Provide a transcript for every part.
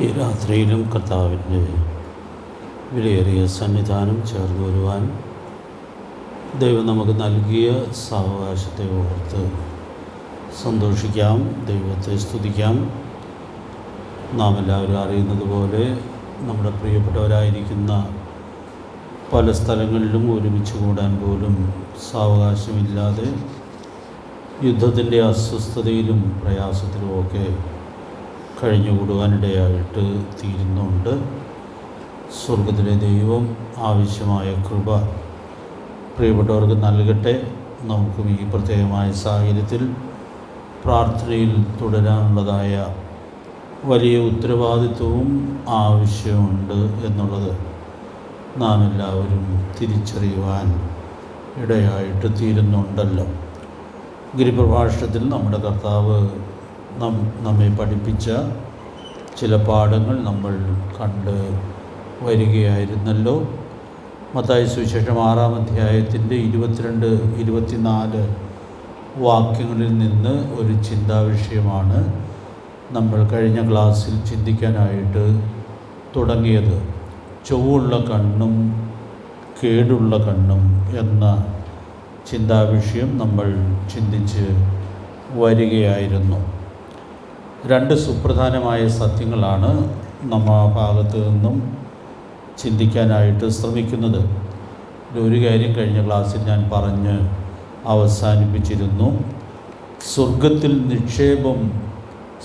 ഈ രാത്രിയിലും കർത്താവിൻ്റെ വിലയേറിയ സന്നിധാനം ചേർന്ന് വരുവാൻ ദൈവം നമുക്ക് നൽകിയ സാവകാശത്തെ ഓർത്ത് സന്തോഷിക്കാം, ദൈവത്തെ സ്തുതിക്കാം. നാം എല്ലാവരും അറിയുന്നത് പോലെ നമ്മുടെ പ്രിയപ്പെട്ടവരായിരിക്കുന്ന പല സ്ഥലങ്ങളിലും ഒരുമിച്ച് കൂടാൻ പോലും സാവകാശമില്ലാതെ യുദ്ധത്തിൻ്റെ അസ്വസ്ഥതയിലും പ്രയാസത്തിലുമൊക്കെ കഴിഞ്ഞുകൂടുവാനിടയായിട്ട് തീരുന്നുണ്ട്. സ്വർഗത്തിലെ ദൈവം ആവശ്യമായ കൃപ പ്രിയപ്പെട്ടവർക്ക് നൽകട്ടെ. നമുക്കും ഈ പ്രത്യേകമായ സാഹചര്യത്തിൽ പ്രാർത്ഥനയിൽ തുടരാനുള്ളതായ വലിയ ഉത്തരവാദിത്വവും ആവശ്യമുണ്ട് എന്നുള്ളത് നാം എല്ലാവരും തിരിച്ചറിയുവാൻ ഇടയായിട്ട് തീരുന്നുണ്ടല്ലോ. ഗിരിപ്രഭാഷണത്തിൽ നമ്മുടെ കർത്താവ് നമ്മെ പഠിപ്പിച്ച ചില പാഠങ്ങൾ നമ്മൾ കണ്ട് വരികയായിരുന്നല്ലോ. മത്തായി സുവിശേഷം 6-ാം അധ്യായത്തിൻ്റെ 22-24 വാക്യങ്ങളിൽ നിന്ന് ഒരു ചിന്താവിഷയമാണ് നമ്മൾ കഴിഞ്ഞ ക്ലാസ്സിൽ ചിന്തിക്കാനായിട്ട് തുടങ്ങിയത്. ചൊവ്വുള്ള കണ്ണും കേടുള്ള കണ്ണും എന്ന ചിന്താവിഷയം നമ്മൾ ചിന്തിച്ച് വരികയായിരുന്നു. രണ്ട് സുപ്രധാനമായ സത്യങ്ങളാണ് നമ്മൾ ആ ഭാഗത്ത് നിന്നും ചിന്തിക്കാനായിട്ട് ശ്രമിക്കുന്നത്. ഒരു കാര്യം കഴിഞ്ഞ ക്ലാസ്സിൽ ഞാൻ പറഞ്ഞ് അവസാനിപ്പിച്ചിരുന്നു. സ്വർഗത്തിൽ നിക്ഷേപം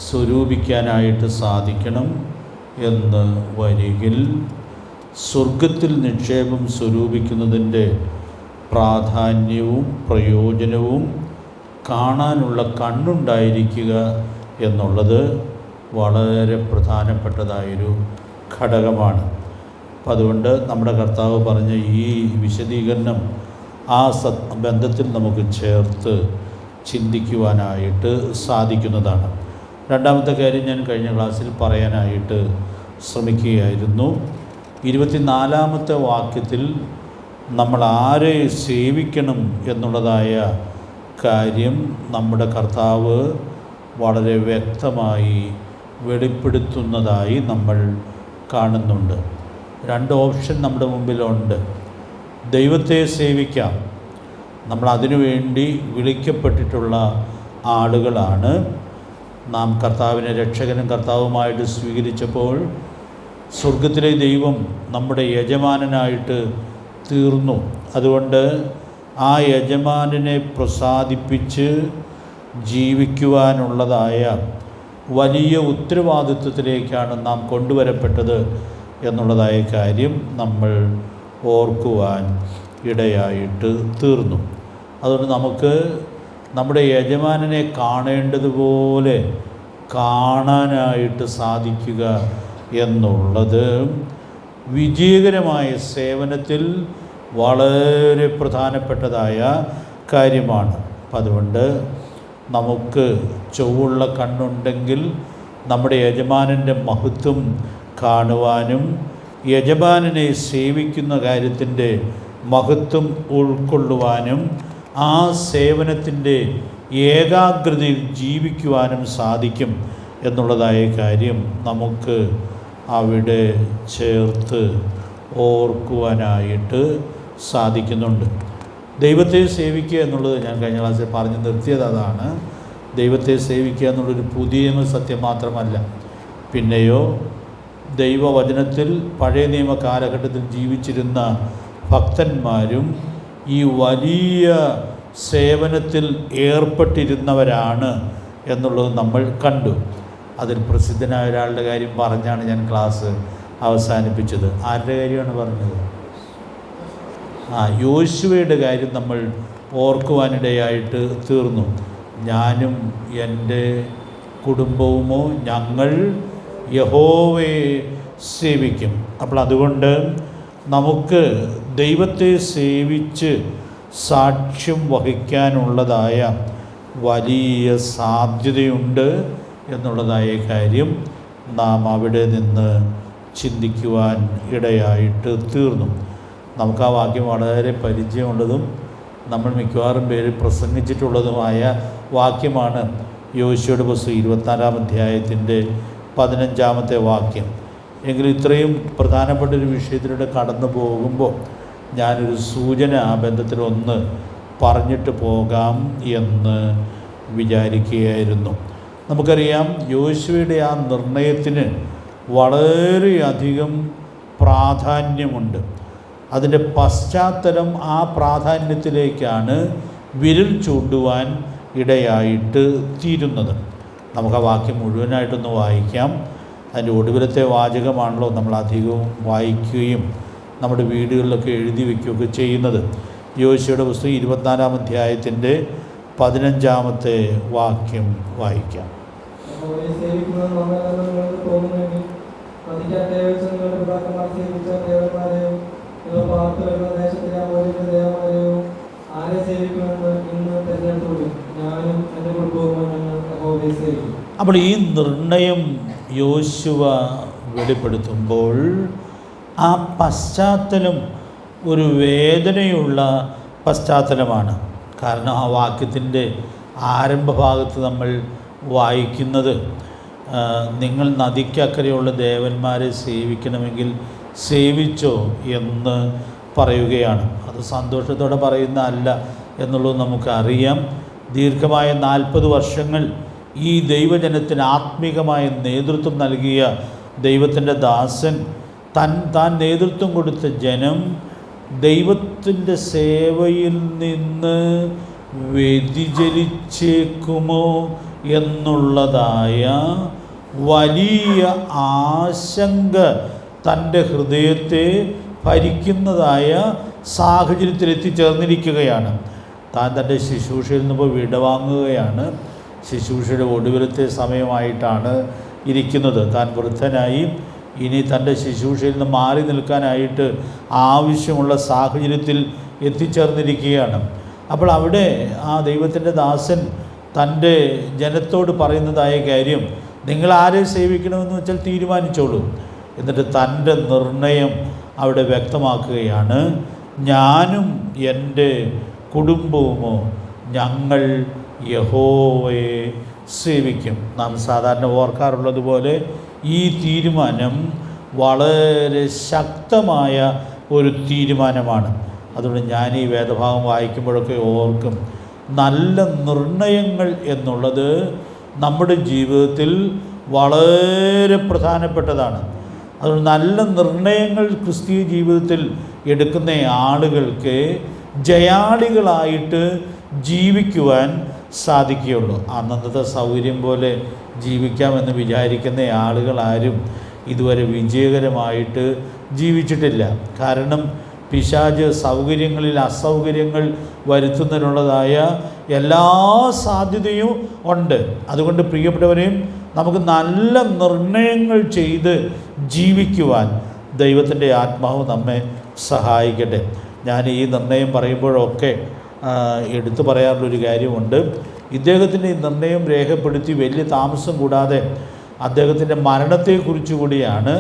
സ്വരൂപിക്കാനായിട്ട് സാധിക്കണം എന്ന് വരികിൽ സ്വർഗത്തിൽ നിക്ഷേപം സ്വരൂപിക്കുന്നതിൻ്റെ പ്രാധാന്യവും പ്രയോജനവും കാണാനുള്ള കണ്ണുണ്ടായിരിക്കുക എന്നുള്ളത് വളരെ പ്രധാനപ്പെട്ടതായൊരു ഘടകമാണ്. അപ്പം അതുകൊണ്ട് നമ്മുടെ കർത്താവ് പറഞ്ഞ ഈ വിശദീകരണം ആ ബന്ധത്തിൽ നമുക്ക് ചേർത്ത് ചിന്തിക്കുവാനായിട്ട് സാധിക്കുന്നതാണ്. രണ്ടാമത്തെ കാര്യം ഞാൻ കഴിഞ്ഞ ക്ലാസ്സിൽ പറയാനായിട്ട് ശ്രമിക്കുകയായിരുന്നു. 24-ാമത്തെ വാക്യത്തിൽ നമ്മൾ ആരെ സേവിക്കണം എന്നുള്ളതായ കാര്യം നമ്മുടെ കർത്താവ് വളരെ വ്യക്തമായി വെളിപ്പെടുത്തുന്നതായി നമ്മൾ കാണുന്നുണ്ട്. രണ്ട് ഓപ്ഷൻ നമ്മുടെ മുമ്പിലുണ്ട്. ദൈവത്തെ സേവിക്കാം, നമ്മൾ അതിനു വേണ്ടി വിളിക്കപ്പെട്ടിട്ടുള്ള ആളുകളാണ്. നാം കർത്താവിനെ രക്ഷകനും കർത്താവുമായിട്ട് സ്വീകരിച്ചപ്പോൾ സ്വർഗത്തിലെ ദൈവം നമ്മുടെ യജമാനനായിട്ട് തീർന്നു. അതുകൊണ്ട് ആ യജമാനനെ പ്രസാദിപ്പിച്ച് ജീവിക്കുവാനുള്ളതായ വലിയ ഉത്തരവാദിത്വത്തിലേക്കാണ് നാം കൊണ്ടുവരപ്പെട്ടത് എന്നുള്ളതായ കാര്യം നമ്മൾ ഓർക്കുവാൻ ഇടയായിട്ട് തീർന്നു. അതുകൊണ്ട് നമുക്ക് നമ്മുടെ യജമാനനെ കാണേണ്ടതുപോലെ കാണാനായിട്ട് സാധിക്കുക എന്നുള്ളത് വിജയകരമായ സേവനത്തിൽ വളരെ പ്രധാനപ്പെട്ടതായ കാര്യമാണ്. അപ്പം അതുകൊണ്ട് നമുക്ക് ചൊവ്വുള്ള കണ്ണുണ്ടെങ്കിൽ നമ്മുടെ യജമാനൻ്റെ മഹത്വം കാണുവാനും യജമാനനെ സേവിക്കുന്ന കാര്യത്തിൻ്റെ മഹത്വം ഉൾക്കൊള്ളുവാനും ആ സേവനത്തിൻ്റെ ഏകാഗ്രതയിൽ ജീവിക്കുവാനും സാധിക്കും എന്നുള്ളതായ കാര്യം നമുക്ക് അവിടെ ചേർത്ത് ഓർക്കുവാനായിട്ട് സാധിക്കുന്നുണ്ട്. ദൈവത്തെ സേവിക്കുക എന്നുള്ളത് ഞാൻ കഴിഞ്ഞ ക്ലാസ്സിൽ പറഞ്ഞ് നിർത്തിയത് അതാണ്. ദൈവത്തെ സേവിക്കുക എന്നുള്ളൊരു പുതിയ സത്യം മാത്രമല്ല, പിന്നെയോ ദൈവവചനത്തിൽ പഴയ നിയമ കാലഘട്ടത്തിൽ ജീവിച്ചിരുന്ന ഭക്തന്മാരും ഈ വലിയ സേവനത്തിൽ ഏർപ്പെട്ടിരുന്നവരാണ് എന്നുള്ളത് നമ്മൾ കണ്ടു. അതിൽ പ്രസിദ്ധനായ ഒരാളുടെ കാര്യം പറഞ്ഞാണ് ഞാൻ ക്ലാസ് അവസാനിപ്പിച്ചത്. ആരുടെ കാര്യമാണ് പറഞ്ഞത്? യോശുവയുടെ കാര്യം നമ്മൾ ഓർക്കുവാനിടയായിട്ട് തീർന്നു. ഞാനും എൻ്റെ കുടുംബവുമോ ഞങ്ങൾ യഹോവയെ സേവിക്കും. അപ്പോൾ അതുകൊണ്ട് നമുക്ക് ദൈവത്തെ സേവിച്ച് സാക്ഷ്യം വഹിക്കാനുള്ളതായ വലിയ സാധ്യതയുണ്ട് എന്നുള്ളതായ കാര്യം നാം അവിടെ നിന്ന് ചിന്തിക്കുവാൻ ഇടയായിട്ട് തീർന്നു. നമുക്ക് ആ വാക്യം വളരെ പരിചയമുള്ളതും നമ്മൾ മിക്കവാറും പേര് പ്രസംഗിച്ചിട്ടുള്ളതുമായ വാക്യമാണ് യോശുവയുടെ പുസ്തകം 24-ാം അധ്യായത്തിൻ്റെ 15-ാമത്തെ വാക്യം. എങ്കിലും ഇത്രയും പ്രധാനപ്പെട്ടൊരു വിഷയത്തിലൂടെ കടന്നു പോകുമ്പോൾ ഞാനൊരു സൂചന ആ ബന്ധത്തിലൊന്ന് പറഞ്ഞിട്ട് പോകാം എന്ന് വിചാരിക്കുകയായിരുന്നു. നമുക്കറിയാം, യോശുവയുടെ ആ നിർണയത്തിന് വളരെയധികം പ്രാധാന്യമുണ്ട്. അതിൻ്റെ പശ്ചാത്തലം ആ പ്രാധാന്യത്തിലേക്കാണ് വിരൽ ചൂണ്ടുവാൻ ഇടയായിട്ട് തീരുന്നത്. നമുക്ക് ആ വാക്യം മുഴുവനായിട്ടൊന്ന് വായിക്കാം. അതിൻ്റെ ഒടുവിലത്തെ വാചകമാണല്ലോ നമ്മൾ അധികവും വായിക്കുകയും നമ്മുടെ വീടുകളിലൊക്കെ എഴുതി വയ്ക്കുകയൊക്കെ ചെയ്യുന്നത്. യോശുവയുടെ പുസ്തകം 24-ാം അധ്യായത്തിൻ്റെ 15-ാമത്തെ വാക്യം വായിക്കാം. അപ്പോൾ ഈ നിർണയം യോശുവ വെളിപ്പെടുത്തുമ്പോൾ ആ പശ്ചാത്തലം ഒരു വേദനയുള്ള പശ്ചാത്തലമാണ്. കാരണം ആ വാക്യത്തിൻ്റെ ആരംഭഭാഗത്ത് നമ്മൾ വായിക്കുന്നത്, നിങ്ങൾ നദിക്കക്കരെയുള്ള ദേവന്മാരെ സേവിക്കണമെങ്കിൽ സേവിച്ചോ എന്ന് പറയുകയാണ്. അത് സന്തോഷത്തോടെ പറയുന്ന അല്ല എന്നുള്ളത് നമുക്കറിയാം. ദീർഘമായ 40 വർഷങ്ങൾ ഈ ദൈവജനത്തിന് ആത്മീകമായ നേതൃത്വം നൽകിയ ദൈവത്തിൻ്റെ ദാസൻ, താൻ നേതൃത്വം കൊടുത്ത ജനം ദൈവത്തിൻ്റെ സേവയിൽ നിന്ന് വ്യതിചലിച്ചേക്കുമോ എന്നുള്ളതായ വലിയ ആശങ്ക തൻ്റെ ഹൃദയത്തെ ഭരിക്കുന്നതായ സാഹചര്യത്തിൽ എത്തിച്ചേർന്നിരിക്കുകയാണ്. താൻ തൻ്റെ ശുശ്രൂഷയിൽ നിന്ന് പോയി വിടവാങ്ങുകയാണ്. ശുശ്രൂഷയുടെ ഒടുവിലത്തെ സമയമായിട്ടാണ് ഇരിക്കുന്നത്. താൻ വൃദ്ധനായി ഇനി തൻ്റെ ശുശ്രൂഷയിൽ നിന്ന് മാറി നിൽക്കാനായിട്ട് ആവശ്യമുള്ള സാഹചര്യത്തിൽ എത്തിച്ചേർന്നിരിക്കുകയാണ്. അപ്പോൾ അവിടെ ആ ദൈവത്തിൻ്റെ ദാസൻ തൻ്റെ ജനത്തോട് പറയുന്നതായ കാര്യം, നിങ്ങൾ ആരെ സേവിക്കണമെന്ന് വെച്ചാൽ തീരുമാനിച്ചോളൂ. എന്നിട്ട് തൻ്റെ നിർണയം അവിടെ വ്യക്തമാക്കുകയാണ്. ഞാനും എൻ്റെ കുടുംബവുമോ ഞങ്ങൾ യഹോവയെ സേവിക്കും. നാം സാധാരണ ഓർക്കാറുള്ളതുപോലെ ഈ തീരുമാനം വളരെ ശക്തമായ ഒരു തീരുമാനമാണ്. അതുകൊണ്ട് ഞാൻ ഈ വേദഭാഗം വായിക്കുമ്പോഴൊക്കെ ഓർക്കും, നല്ല നിർണയങ്ങൾ എന്നുള്ളത് നമ്മുടെ ജീവിതത്തിൽ വളരെ പ്രധാനപ്പെട്ടതാണ്. അതുകൊണ്ട് നല്ല നിർണയങ്ങൾ ക്രിസ്തീയ ജീവിതത്തിൽ എടുക്കുന്ന ആളുകൾക്ക് ജയാളികളായിട്ട് ജീവിക്കുവാൻ സാധിക്കുകയുള്ളൂ. അന്നത്തെ സൗകര്യം പോലെ ജീവിക്കാമെന്ന് വിചാരിക്കുന്ന ആളുകളാരും ഇതുവരെ വിജയകരമായിട്ട് ജീവിച്ചിട്ടില്ല. കാരണം പിശാച് സൗകര്യങ്ങളിൽ അസൗകര്യങ്ങൾ വരുത്തുന്നതിനുള്ളതായ എല്ലാ സാധ്യതയും ഉണ്ട്. അതുകൊണ്ട് പ്രിയപ്പെട്ടവരെയും നമുക്ക് നല്ല നിർണയങ്ങൾ ചെയ്ത് ജീവിക്കുവാൻ ദൈവത്തിൻ്റെ ആത്മാവ് നമ്മെ സഹായിക്കട്ടെ. ഞാൻ ഈ നിർണയം പറയുമ്പോഴൊക്കെ എടുത്തു പറയാറുള്ളൊരു കാര്യമുണ്ട്. ഇദ്ദേഹത്തിൻ്റെ ഈ നിർണയം രേഖപ്പെടുത്തി വലിയ താമസം കൂടാതെ അദ്ദേഹത്തിൻ്റെ മരണത്തെക്കുറിച്ച് കൂടിയാണ്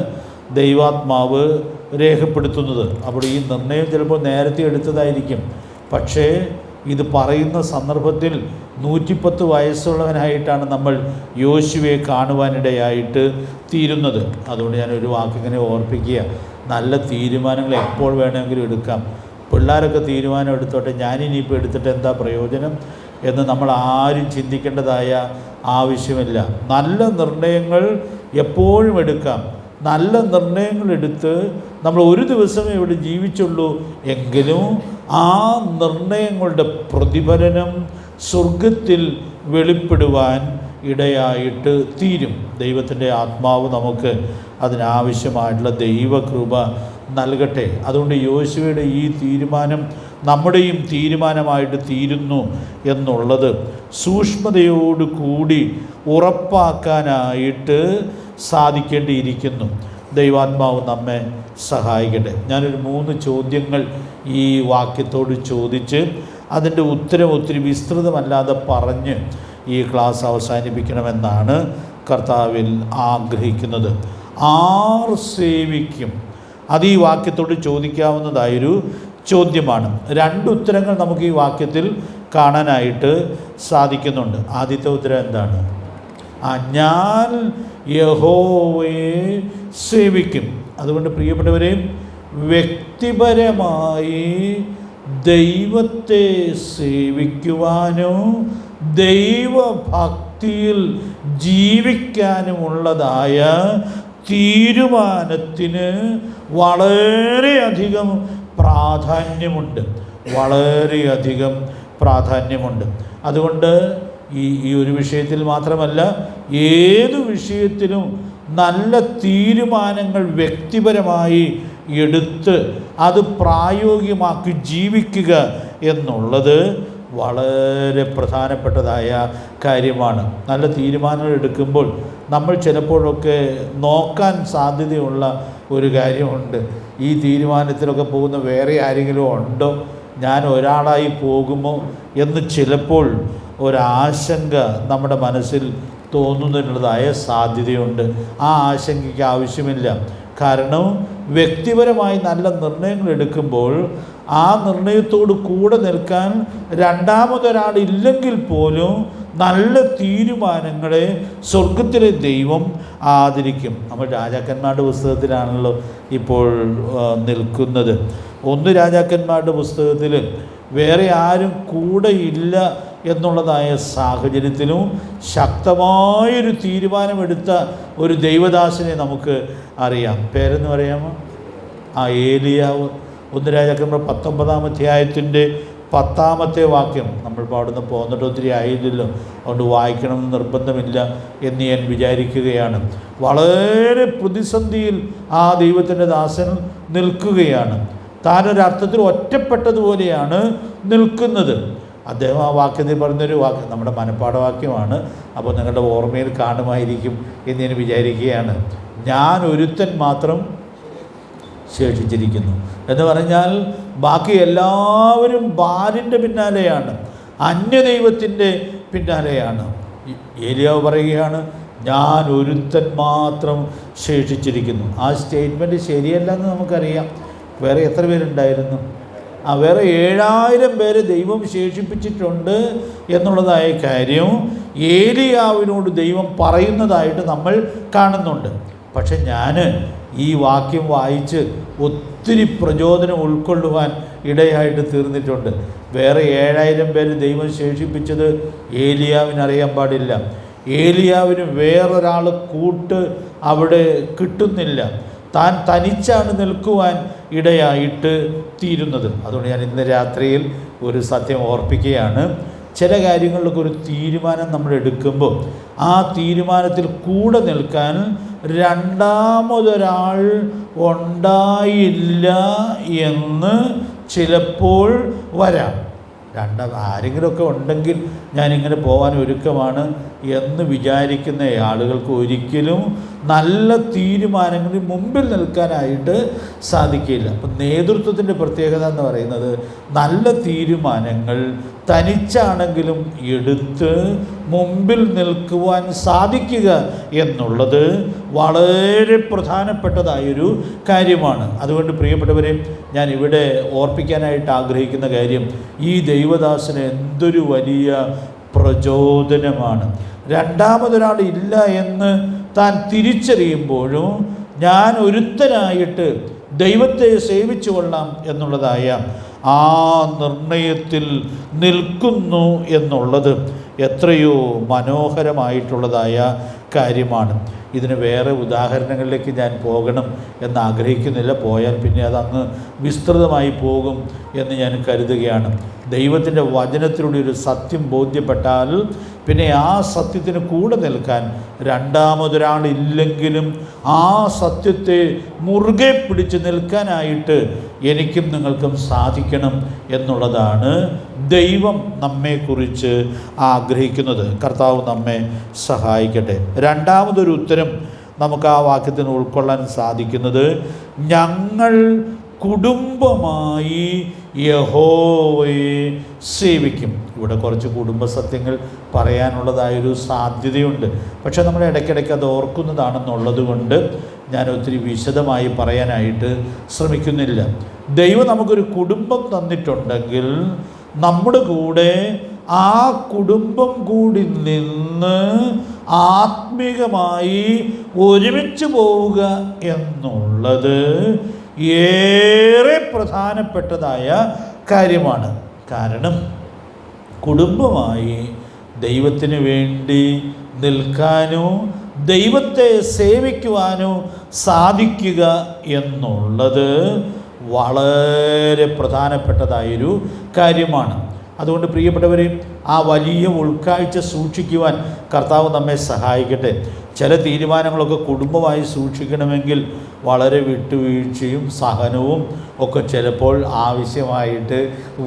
ദൈവാത്മാവ് രേഖപ്പെടുത്തുന്നത്. അപ്പോൾ ഈ നിർണയം ചിലപ്പോൾ നേരത്തെ എടുത്തതായിരിക്കും. പക്ഷേ ഇത് പറയുന്ന സന്ദർഭത്തിൽ 110 വയസ്സുള്ളവനായിട്ടാണ് നമ്മൾ യോശുവയെ കാണുവാനിടയായിട്ട് തീരുന്നത്. അതുകൊണ്ട് ഞാനൊരു വാക്കിങ്ങനെ ഓർപ്പിക്കുക, നല്ല തീരുമാനങ്ങൾ എപ്പോൾ വേണമെങ്കിലും എടുക്കാം. പിള്ളേരൊക്കെ തീരുമാനം എടുത്തോട്ടെ, ഞാനിനിയിപ്പോൾ എടുത്തിട്ട് എന്താ പ്രയോജനം എന്ന് നമ്മൾ ആരും ചിന്തിക്കേണ്ടതായ ആവശ്യമില്ല. നല്ല നിർണയങ്ങൾ എപ്പോഴും എടുക്കാം. നല്ല നിർണയങ്ങൾ എടുത്ത് നമ്മൾ ഒരു ദിവസമേ ഇവിടെ ജീവിച്ചുള്ളൂ എങ്കിലും ആ നിർണയങ്ങളുടെ പ്രതിഫലനം സ്വർഗത്തിൽ വെളിപ്പെടുവാൻ ഇടയായിട്ട് തീരും. ദൈവത്തിൻ്റെ ആത്മാവ് നമുക്ക് അതിനാവശ്യമായിട്ടുള്ള ദൈവകൃപ നൽകട്ടെ. അതുകൊണ്ട് യോശുവയുടെ ഈ തീരുമാനം നമ്മുടെയും തീരുമാനമായിട്ട് തീരുന്നു എന്നുള്ളത് സൂക്ഷ്മതയോട് കൂടി ഉറപ്പാക്കാനായിട്ട് സാധിക്കേണ്ടിയിരിക്കുന്നു. ദൈവാത്മാവ് നമ്മെ സഹായിക്കട്ടെ. ഞാനൊരു 3 ചോദ്യങ്ങൾ ഈ വാക്യത്തോട് ചോദിച്ച് അതിൻ്റെ ഉത്തരം ഒത്തിരി വിസ്തൃതമല്ലാതെ പറഞ്ഞ് ഈ ക്ലാസ് അവസാനിപ്പിക്കണമെന്നാണ് കർത്താവിൽ ആഗ്രഹിക്കുന്നത്. ആർ സേവിക്കും? അത് ഈ വാക്യത്തോട് ചോദിക്കാവുന്നതായൊരു ചോദ്യമാണ്. 2 ഉത്തരങ്ങൾ നമുക്ക് ഈ വാക്യത്തിൽ കാണാനായിട്ട് സാധിക്കുന്നുണ്ട്. ആദ്യത്തെ ഉത്തരം എന്താണ്? ഞാൻ യഹോവയെ സേവിക്കും. അതുകൊണ്ട് പ്രിയപ്പെട്ടവരെ, വ്യക്തിപരമായി ദൈവത്തെ സേവിക്കുവാനും ദൈവഭക്തിയിൽ ജീവിക്കാനുമുള്ളതായ തീരുമാനത്തിന് വളരെയധികം പ്രാധാന്യമുണ്ട്. അതുകൊണ്ട് ഈ ഒരു വിഷയത്തിൽ മാത്രമല്ല, ഏതു വിഷയത്തിലും നല്ല തീരുമാനങ്ങൾ വ്യക്തിപരമായി എടുത്ത് അത് പ്രായോഗികമാക്കി ജീവിക്കുക എന്നുള്ളത് വളരെ പ്രധാനപ്പെട്ടതായ കാര്യമാണ്. നല്ല തീരുമാനങ്ങൾ എടുക്കുമ്പോൾ നമ്മൾ ചിലപ്പോഴൊക്കെ നോക്കാൻ സാധ്യതയുള്ള ഒരു കാര്യമുണ്ട്. ഈ തീരുമാനത്തിലൊക്കെ പോകുന്ന വേറെ ആരെങ്കിലും ഉണ്ടോ, ഞാൻ ഒരാളായി പോകുമോ എന്ന് ചിലപ്പോൾ ഒരാശങ്ക നമ്മുടെ മനസ്സിൽ തോന്നുന്നതിനുള്ളതായ സാധ്യതയുണ്ട്. ആ ആശങ്കയ്ക്ക് ആവശ്യമില്ല. കാരണം വ്യക്തിപരമായി നല്ല നിർണയങ്ങൾ എടുക്കുമ്പോൾ ആ നിർണയത്തോട് കൂടെ നിൽക്കാൻ രണ്ടാമതൊരാളില്ലെങ്കിൽ പോലും നല്ല തീരുമാനങ്ങളെ സ്വർഗത്തിലെ ദൈവം ആദരിക്കും. നമ്മൾ രാജാക്കന്മാരുടെ പുസ്തകത്തിലാണല്ലോ ഇപ്പോൾ നിൽക്കുന്നത്. 1 രാജാക്കന്മാരുടെ പുസ്തകത്തിൽ വേറെ ആരും കൂടെ ഇല്ല എന്നുള്ളതായ സാഹചര്യത്തിലും ശക്തമായൊരു തീരുമാനമെടുത്ത ഒരു ദൈവദാസനെ നമുക്ക് അറിയാം. പേരെന്ന് പറയാമോ? ഏലിയാവ്. 1 രാജാക്കന്മാർ 19-ാം അധ്യായത്തിൻ്റെ 10-ാമത്തെ വാക്യം. നമ്മൾ പാടുന്ന പോന്നിട്ട് ഒത്തിരി ആയില്ലല്ലോ, അതുകൊണ്ട് വായിക്കണമെന്ന് നിർബന്ധമില്ല എന്ന് ഞാൻ വിചാരിക്കുകയാണ്. വളരെ പ്രതിസന്ധിയിൽ ആ ദൈവത്തിൻ്റെ ദാസൻ നിൽക്കുകയാണ്. താനൊരർത്ഥത്തിൽ ഒറ്റപ്പെട്ടതുപോലെയാണ് നിൽക്കുന്നത്. അദ്ദേഹം ആ വാക്യത്തിൽ പറഞ്ഞൊരു വാക്യം നമ്മുടെ മനപ്പാഠവാക്യമാണ്. അപ്പോൾ നിങ്ങളുടെ ഓർമ്മയിൽ കാണുമായിരിക്കും എന്ന് ഞാൻ വിചാരിക്കുകയാണ്. ഞാൻ ഒരുത്തൻ മാത്രം ശേഷിച്ചിരിക്കുന്നു എന്ന് പറഞ്ഞാൽ ബാക്കി എല്ലാവരും ബാലിൻ്റെ പിന്നാലെയാണ്, അന്യദൈവത്തിൻ്റെ പിന്നാലെയാണ്. ഏലിയാവ് പറയുകയാണ്, ഞാൻ ഒരുത്തൻ മാത്രം ശേഷിച്ചിരിക്കുന്നു. ആ സ്റ്റേറ്റ്മെൻറ്റ് ശരിയല്ലെന്ന് നമുക്കറിയാം. വേറെ എത്ര പേരുണ്ടായിരുന്നു? വേറെ 7000 പേരെ ദൈവം ശേഷിപ്പിച്ചിട്ടുണ്ട് എന്നുള്ളതായ കാര്യം ഏലിയാവിനോട് ദൈവം പറയുന്നതായിട്ട് നമ്മൾ കാണുന്നുണ്ട്. പക്ഷെ ഞാൻ ഈ വാക്യം വായിച്ച് ഒത്തിരി പ്രചോദനം ഉൾക്കൊള്ളുവാൻ ഇടയായിട്ട് തീർന്നിട്ടുണ്ട്. വേറെ 7000 പേര് ദൈവം ശേഷിപ്പിച്ചത് ഏലിയാവിനറിയാൻ പാടില്ല. ഏലിയാവിന് വേറൊരാൾ കൂട്ട് അവിടെ കിട്ടുന്നില്ല. താൻ തനിച്ചാണ് നിൽക്കുവാൻ ഇടയായിട്ട് തീരുന്നത്. അതുകൊണ്ട് ഞാൻ ഇന്ന് രാത്രിയിൽ ഒരു സത്യം ഓർപ്പിക്കുകയാണ്. ചില കാര്യങ്ങളിലൊക്കെ ഒരു തീരുമാനം നമ്മൾ എടുക്കുമ്പോൾ ആ തീരുമാനത്തിൽ കൂടെ നിൽക്കാൻ രണ്ടാമതൊരാൾ ഉണ്ടായില്ല എന്ന് ചിലപ്പോൾ വരാം. ആരെങ്കിലുമൊക്കെ ഉണ്ടെങ്കിൽ ഞാനിങ്ങനെ പോകാൻ ഒരുക്കമാണ് എന്ന് വിചാരിക്കുന്ന ആളുകൾക്ക് ഒരിക്കലും നല്ല തീരുമാനങ്ങളിൽ മുമ്പിൽ നിൽക്കാനായിട്ട് സാധിക്കില്ല. അപ്പം നേതൃത്വത്തിൻ്റെ പ്രത്യേകത എന്ന് പറയുന്നത് നല്ല തീരുമാനങ്ങൾ തനിച്ചാണെങ്കിലും എടുത്ത് മുമ്പിൽ നിൽക്കുവാൻ സാധിക്കുക എന്നുള്ളത് വളരെ പ്രധാനപ്പെട്ടതായൊരു കാര്യമാണ്. അതുകൊണ്ട് പ്രിയപ്പെട്ടവരെ, ഞാൻ ഇവിടെ ഓർപ്പിക്കാനായിട്ട് ആഗ്രഹിക്കുന്ന കാര്യം, ഈ ദൈവദാസന് എന്തൊരു വലിയ പ്രചോദനമാണ്. രണ്ടാമതൊരാൾ ഇല്ല എന്ന് താൻ തിരിച്ചറിയുമ്പോഴും ഞാൻ ഒരുത്തനായിട്ട് ദൈവത്തെ സേവിച്ചു കൊള്ളാം എന്നുള്ളതായ ആ നിർണയത്തിൽ നിൽക്കുന്നു എന്നുള്ളത് എത്രയോ മനോഹരമായിട്ടുള്ളതായ കാര്യമാണ്. ഇതിന് വേറെ ഉദാഹരണങ്ങളിലേക്ക് ഞാൻ പോകണം എന്ന് ആഗ്രഹിക്കുന്നില്ല. പോയാൽ പിന്നെ അതങ്ങ് വിസ്തൃതമായി പോകും എന്ന് ഞാൻ കരുതുകയാണ്. ദൈവത്തിൻ്റെ വചനത്തിലൂടെ ഒരു സത്യം ബോധ്യപ്പെട്ടാൽ പിന്നെ ആ സത്യത്തിന് കൂടെ നിൽക്കാൻ രണ്ടാമതൊരാളില്ലെങ്കിലും ആ സത്യത്തെ മുറുകെ പിടിച്ച് നിൽക്കാനായിട്ട് എനിക്കും നിങ്ങൾക്കും സാധിക്കണം എന്നുള്ളതാണ് ദൈവം നമ്മെക്കുറിച്ച് ആഗ്രഹിക്കുന്നത്. കർത്താവ് നമ്മെ സഹായിക്കട്ടെ. രണ്ടാമതൊരു ഉത്തരം നമുക്ക് ആ വാക്യത്തിന് ഉൾക്കൊള്ളാൻ സാധിക്കുന്നത്, ഞങ്ങൾ കുടുംബമായി യഹോവയെ സേവിക്കും. ഇവിടെ കുറച്ച് കുടുംബ സത്യങ്ങൾ പറയാനുള്ളതായൊരു സാധ്യതയുണ്ട്. പക്ഷെ നമ്മൾ ഇടയ്ക്കിടയ്ക്ക് അത് ഓർക്കുന്നതാണെന്നുള്ളത് കൊണ്ട് ഞാൻ ഒത്തിരി വിശദമായി പറയാനായിട്ട് ശ്രമിക്കുന്നില്ല. ദൈവം നമുക്കൊരു കുടുംബം തന്നിട്ടുണ്ടെങ്കിൽ നമ്മുടെ കൂടെ ആ കുടുംബം കൂടി നിന്ന് ആത്മീകമായി ഒരുമിച്ച് പോവുക എന്നുള്ളത് ഏറെ പ്രധാനപ്പെട്ടതായ കാര്യമാണ്. കാരണം കുടുംബമായി ദൈവത്തിന് വേണ്ടി നിൽക്കാനോ ദൈവത്തെ സേവിക്കുവാനോ സാധിക്കുക എന്നുള്ളത് വളരെ പ്രധാനപ്പെട്ടതായൊരു കാര്യമാണ്. അതുകൊണ്ട് പ്രിയപ്പെട്ടവരെ, ആ വലിയ ഉൾക്കാഴ്ച സൂക്ഷിക്കുവാൻ കർത്താവ് നമ്മെ സഹായിക്കട്ടെ. ചില തീരുമാനങ്ങളൊക്കെ കുടുംബമായി സൂക്ഷിക്കണമെങ്കിൽ വളരെ വിട്ടുവീഴ്ചയും സഹനവും ഒക്കെ ചിലപ്പോൾ ആവശ്യമായിട്ട്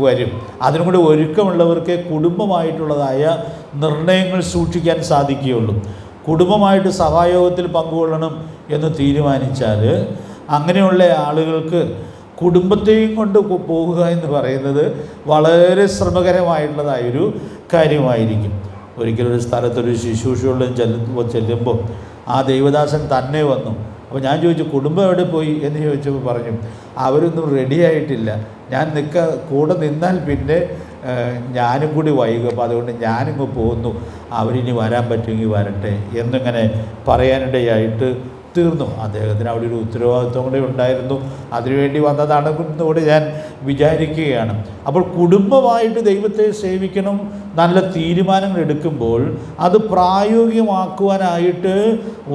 വരും. അതിനും കൂടി ഒരുക്കമുള്ളവർക്ക് കുടുംബമായിട്ടുള്ളതായ നിർണയങ്ങൾ സൂക്ഷിക്കാൻ സാധിക്കുകയുള്ളൂ. കുടുംബമായിട്ട് സഭായോഗത്തിൽ പങ്കുകൊള്ളണം എന്ന് തീരുമാനിച്ചാൽ അങ്ങനെയുള്ള ആളുകൾക്ക് കുടുംബത്തെയും കൊണ്ട് പോകുക എന്ന് പറയുന്നത് വളരെ ശ്രമകരമായിട്ടുള്ളതായൊരു കാര്യമായിരിക്കും. ഒരിക്കലൊരു സ്ഥലത്തൊരു ശുശ്രൂഷകളിലും ചെല്ലുമ്പോൾ ആ ദൈവദാസൻ തന്നെ വന്നു. അപ്പോൾ ഞാൻ ചോദിച്ചു, കുടുംബം എവിടെ പോയി എന്ന് ചോദിച്ചപ്പോൾ പറഞ്ഞു, അവരൊന്നും റെഡിയായിട്ടില്ല, ഞാൻ കൂടെ നിന്നാൽ പിന്നെ ഞാനും കൂടി വൈകും, അപ്പോൾ അതുകൊണ്ട് ഞാനിങ്ങ് പോകുന്നു, അവരിനി വരാൻ പറ്റുമെങ്കിൽ വരട്ടെ എന്നിങ്ങനെ പറയാനിടയായിട്ട് തീർന്നു. അദ്ദേഹത്തിന് അവിടെ ഒരു ഉത്തരവാദിത്വം കൂടെ ഉണ്ടായിരുന്നു, അതിനുവേണ്ടി വന്നതാണെന്നുകൂടി ഞാൻ വിചാരിക്കുകയാണ്. അപ്പോൾ കുടുംബമായിട്ട് ദൈവത്തെ സേവിക്കണം, നല്ല തീരുമാനങ്ങൾ എടുക്കുമ്പോൾ അത് പ്രായോഗികമാക്കുവാനായിട്ട്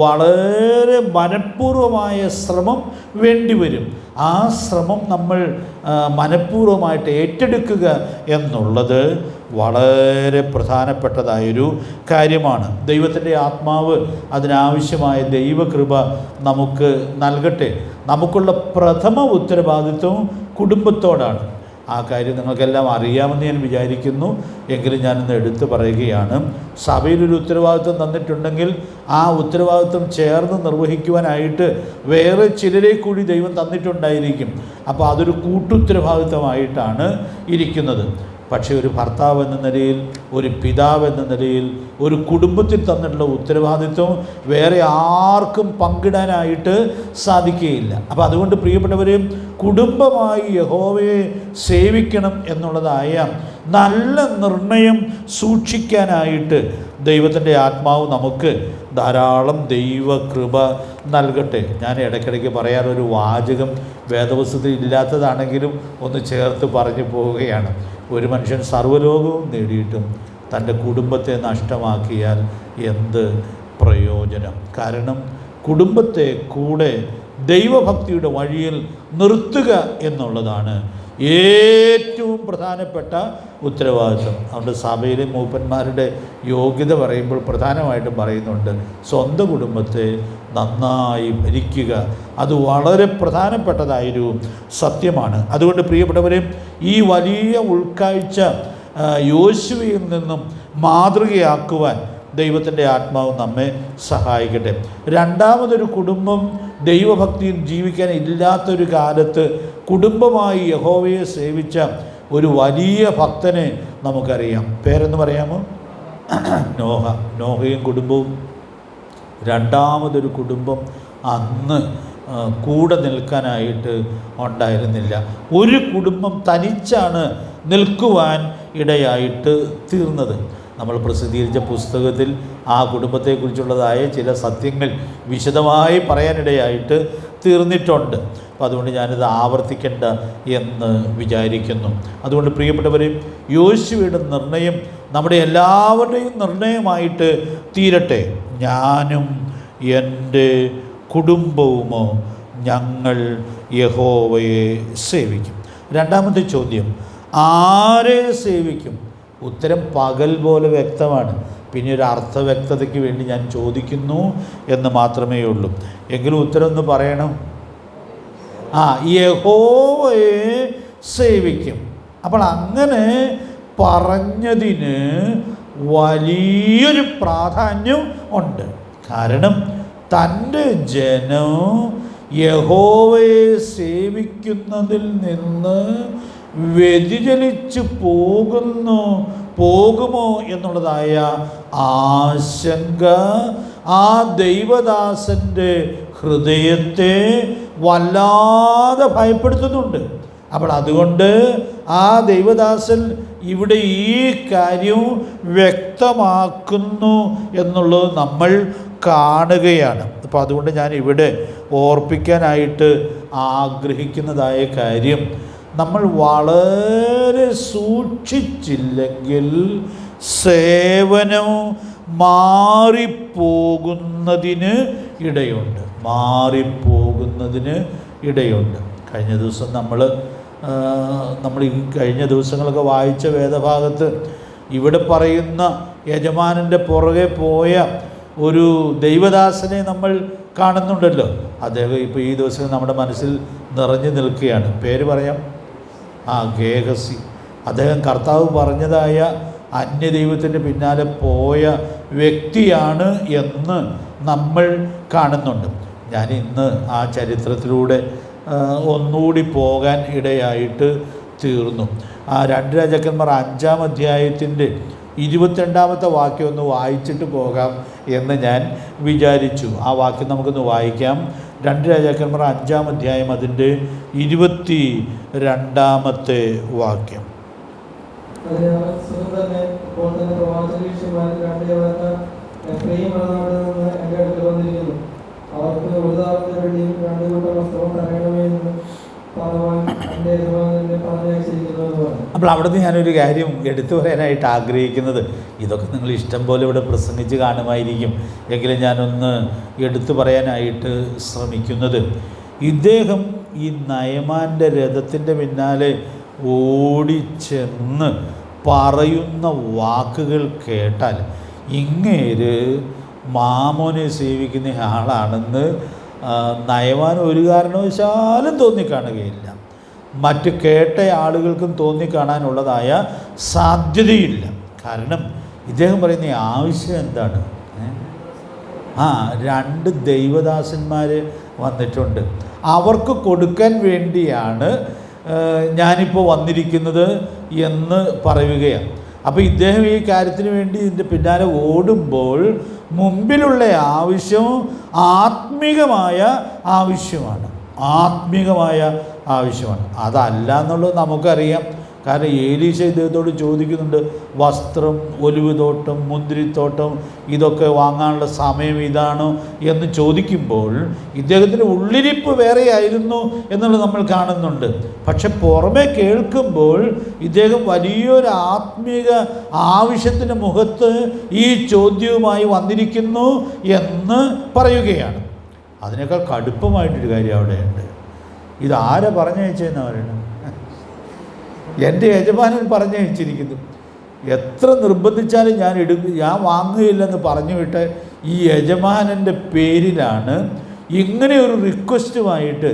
വളരെ മനഃപൂർവമായ ശ്രമം വേണ്ടിവരും. ആ ശ്രമം നമ്മൾ മനഃപൂർവമായിട്ട് ഏറ്റെടുക്കുക എന്നുള്ളത് വളരെ പ്രധാനപ്പെട്ടതായൊരു കാര്യമാണ്. ദൈവത്തിൻ്റെ ആത്മാവ് അതിനാവശ്യമായ ദൈവകൃപ നമുക്ക് നൽകട്ടെ. നമുക്കുള്ള പ്രഥമ ഉത്തരവാദിത്വം കുടുംബത്തോടാണ്. ആ കാര്യം നിങ്ങൾക്കെല്ലാം അറിയാമെന്ന് ഞാൻ വിചാരിക്കുന്നു. എങ്കിലും ഞാനിന്ന് എടുത്തു പറയുകയാണ്. സഭയിലൊരു ഉത്തരവാദിത്വം തന്നിട്ടുണ്ടെങ്കിൽ ആ ഉത്തരവാദിത്വം ചേർന്ന് നിർവഹിക്കുവാനായിട്ട് വേറെ ചിലരെ കൂടി ദൈവം തന്നിട്ടുണ്ടായിരിക്കും. അപ്പോൾ അതൊരു കൂട്ടുത്തരവാദിത്വമായിട്ടാണ് ഇരിക്കുന്നത്. പക്ഷേ ഒരു ഭർത്താവ് എന്ന നിലയിൽ, ഒരു പിതാവ് എന്ന നിലയിൽ, ഒരു കുടുംബത്തിൽ തന്നിട്ടുള്ള ഉത്തരവാദിത്വം വേറെ ആർക്കും പങ്കിടാനായിട്ട് സാധിക്കുകയില്ല. അപ്പോൾ അതുകൊണ്ട് പ്രിയപ്പെട്ടവരെയും കുടുംബമായി യഹോവയെ സേവിക്കണം എന്നുള്ളതായ നല്ല നിർണയം സൂക്ഷിക്കാനായിട്ട് ദൈവത്തിൻ്റെ ആത്മാവ് നമുക്ക് ധാരാളം ദൈവകൃപ നൽകട്ടെ. ഞാൻ ഇടയ്ക്കിടയ്ക്ക് പറയാറൊരു വാചകം വേദപുസ്തകത്തിൽ ഇല്ലാത്തതാണെങ്കിലും ഒന്ന് ചേർത്ത് പറഞ്ഞു പോവുകയാണ്. ഒരു മനുഷ്യൻ സർവ്വലോകവും നേടിയിട്ടും തൻ്റെ കുടുംബത്തെ നഷ്ടമാക്കിയാൽ എന്ത് പ്രയോജനം? കാരണം കുടുംബത്തെ കൂടെ ദൈവഭക്തിയുടെ വഴിയിൽ നിർത്തുക എന്നുള്ളതാണ് ഏറ്റവും പ്രധാനപ്പെട്ട ഉത്തരവാദിത്വം. അതുകൊണ്ട് സഭയിലെ മൂപ്പന്മാരുടെ യോഗ്യത പറയുമ്പോൾ പ്രധാനമായിട്ടും പറയുന്നുണ്ട്, സ്വന്തം കുടുംബത്തെ നന്നായി ഭരിക്കുക. അത് വളരെ പ്രധാനപ്പെട്ടതായൊരു സത്യമാണ്. അതുകൊണ്ട് പ്രിയപ്പെട്ടവരെ, ഈ വലിയ ഉൾക്കാഴ്ച യോശുവയിൽ നിന്നും മാതൃകയാക്കുവാൻ ദൈവത്തിൻ്റെ ആത്മാവ് നമ്മെ സഹായിക്കട്ടെ. രണ്ടാമതൊരു കുടുംബം ദൈവഭക്തിയിൽ ജീവിക്കാൻ ഇല്ലാത്തൊരു കാലത്ത് കുടുംബമായി യഹോവയെ സേവിച്ച ഒരു വലിയ ഭക്തനെ നമുക്കറിയാം. പേരെന്ന് പറയാമോ? നോഹയും കുടുംബവും. രണ്ടാമതൊരു കുടുംബം അന്ന് കൂടെ നിൽക്കാനായിട്ട് ഉണ്ടായിരുന്നില്ല. ഒരു കുടുംബം തനിച്ചാണ് നിൽക്കുവാൻ ഇടയായിട്ട് തീർന്നത്. നമ്മൾ പ്രസിദ്ധീകരിച്ച പുസ്തകത്തിൽ ആ കുടുംബത്തെക്കുറിച്ചുള്ളതായ ചില സത്യങ്ങൾ വിശദമായി പറയാനിടയായിട്ട് തീർന്നിട്ടുണ്ട്. അപ്പോൾ അതുകൊണ്ട് ഞാനിത് ആവർത്തിക്കേണ്ട എന്ന് വിചാരിക്കുന്നു. അതുകൊണ്ട് പ്രിയപ്പെട്ടവരെ, യോശുവയുടെ നിർണയം നമ്മുടെ എല്ലാവരുടെയും നിർണയമായിട്ട് തീരട്ടെ. ഞാനും എൻ്റെ കുടുംബവുമോ ഞങ്ങൾ യഹോവയെ സേവിക്കും. രണ്ടാമത്തെ ചോദ്യം, ആരെ സേവിക്കും? ഉത്തരം പകൽ പോലെ വ്യക്തമാണ്. പിന്നെ ഒരു അർത്ഥവ്യക്തതയ്ക്ക് വേണ്ടി ഞാൻ ചോദിക്കുന്നു എന്ന് മാത്രമേ ഉള്ളൂ. എങ്കിലും ഉത്തരം ഒന്ന് പറയണം. യഹോവയെ സേവിക്കും. അപ്പോൾ അങ്ങനെ പറഞ്ഞതിന് വലിയൊരു പ്രാധാന്യം ഉണ്ട്. കാരണം തൻ്റെ ജനം യഹോവയെ സേവിക്കുന്നതിൽ നിന്ന് വ്യതിചലിച്ച് പോകുമോ എന്നുള്ളതായ ആശങ്ക ആ ദൈവദാസൻ്റെ ഹൃദയത്തെ വല്ലാതെ ഭയപ്പെടുത്തുന്നുണ്ട്. അപ്പോൾ അതുകൊണ്ട് ആ ദൈവദാസൻ ഇവിടെ ഈ കാര്യം വ്യക്തമാക്കുന്നു എന്നുള്ളത് നമ്മൾ കാണുകയാണ്. അപ്പോൾ അതുകൊണ്ട് ഞാൻ ഇവിടെ ഓർപ്പിക്കാനായിട്ട് ആഗ്രഹിക്കുന്നതായ കാര്യം, നമ്മൾ വളരെ സൂക്ഷിച്ചില്ലെങ്കിൽ സേവനം മാറിപ്പോകുന്നതിന് ഇടയുണ്ട്. കഴിഞ്ഞ ദിവസം നമ്മൾ ഈ കഴിഞ്ഞ ദിവസങ്ങളൊക്കെ വായിച്ച വേദഭാഗത്ത് ഇവിടെ പറയുന്ന യജമാനൻ്റെ പുറകെ പോയ ഒരു ദൈവദാസനെ നമ്മൾ കാണുന്നുണ്ടല്ലോ. അദ്ദേഹം ഇപ്പോൾ ഈ ദിവസം നമ്മുടെ മനസ്സിൽ നിറഞ്ഞു നിൽക്കുകയാണ്. പേര് പറയാം, ഗേഹസി. അദ്ദേഹം കർത്താവ് പറഞ്ഞതായ അന്യദൈവത്തിൻ്റെ പിന്നാലെ പോയ വ്യക്തിയാണ് എന്ന് നമ്മൾ കാണുന്നുണ്ട്. ഞാൻ ഇന്ന് ആ ചരിത്രത്തിലൂടെ ഒന്നുകൂടി പോകാൻ ഇടയായിട്ട് തീർന്നു. ആ 2 രാജാക്കന്മാർ 5-ാം അധ്യായത്തിൻ്റെ 22-ാമത്തെ വാക്യം ഒന്ന് വായിച്ചിട്ട് പോകാം എന്ന് ഞാൻ വിചാരിച്ചു. ആ വാക്യം നമുക്കൊന്ന് വായിക്കാം. 2 രാജാക്കന്മാർ 5-ാം അധ്യായം അതിൻ്റെ 22-ാമത്തെ വാക്യം. അപ്പോൾ അവിടുന്ന് ഞാനൊരു കാര്യം എടുത്തു പറയാനായിട്ട് ആഗ്രഹിക്കുന്നത്, ഇതൊക്കെ നിങ്ങൾ ഇഷ്ടം പോലെ ഇവിടെ പ്രസംഗിച്ച് കാണുമായിരിക്കും, എങ്കിലും ഞാനൊന്ന് എടുത്തു പറയാനായിട്ട് ശ്രമിക്കുന്നത്, ഇദ്ദേഹം ഈ നയമാൻ്റെ രഥത്തിൻ്റെ പിന്നാലെ ഓടിച്ചെന്ന് പറയുന്ന വാക്കുകൾ കേട്ടാൽ ഇങ്ങേര് മാമോനെ സേവിക്കുന്ന ആളാണെന്ന് നയമാൻ ഒരു കാരണവശാലും തോന്നിക്കാണുകയില്ല. മറ്റ് കേട്ട ആളുകൾക്കും തോന്നിക്കാണാനുള്ളതായ സാധ്യതയില്ല. കാരണം ഇദ്ദേഹം പറയുന്ന ആവശ്യം എന്താണ്? 2 ദൈവദാസന്മാർ വന്നിട്ടുണ്ട്, അവർക്ക് കൊടുക്കാൻ വേണ്ടിയാണ് ഞാനിപ്പോൾ വന്നിരിക്കുന്നത് എന്ന് പറയുകയാണ്. അപ്പോൾ ഇദ്ദേഹം ഈ കാര്യത്തിന് വേണ്ടി ഇതിൻ്റെ പിന്നാലെ ഓടുമ്പോൾ മുമ്പിലുള്ള ആവശ്യം ആത്മീകമായ ആവശ്യമാണ്. അതല്ല എന്നുള്ളത് നമുക്കറിയാം. കാരണം ഏലീശ ഇദ്ദേഹത്തോട് ചോദിക്കുന്നുണ്ട്, വസ്ത്രം, ഒലിവ് തോട്ടം, മുന്തിരിത്തോട്ടം ഇതൊക്കെ വാങ്ങാനുള്ള സമയം ഇതാണോ എന്ന് ചോദിക്കുമ്പോൾ ഇദ്ദേഹത്തിൻ്റെ ഉള്ളിരിപ്പ് വേറെയായിരുന്നു എന്നുള്ളത് നമ്മൾ കാണുന്നുണ്ട്. പക്ഷെ പുറമെ കേൾക്കുമ്പോൾ ഇദ്ദേഹം വലിയൊരു ആത്മീക ആവശ്യത്തിന് മുഖത്ത് ഈ ചോദ്യവുമായി വന്നിരിക്കുന്നു എന്ന് പറയുകയാണ്. അതിനേക്കാൾ കടുപ്പമായിട്ടൊരു കാര്യം അവിടെയുണ്ട്. ഇതാരെ പറഞ്ഞയച്ചതെന്ന് പറയുന്നത്? എൻ്റെ യജമാനൻ പറഞ്ഞയച്ചിരിക്കുന്നു. എത്ര നിർബന്ധിച്ചാലും ഞാൻ വാങ്ങുകയില്ലെന്ന് പറഞ്ഞു വിട്ട് ഈ യജമാനൻ്റെ പേരിലാണ് ഇങ്ങനെ ഒരു റിക്വസ്റ്റുമായിട്ട്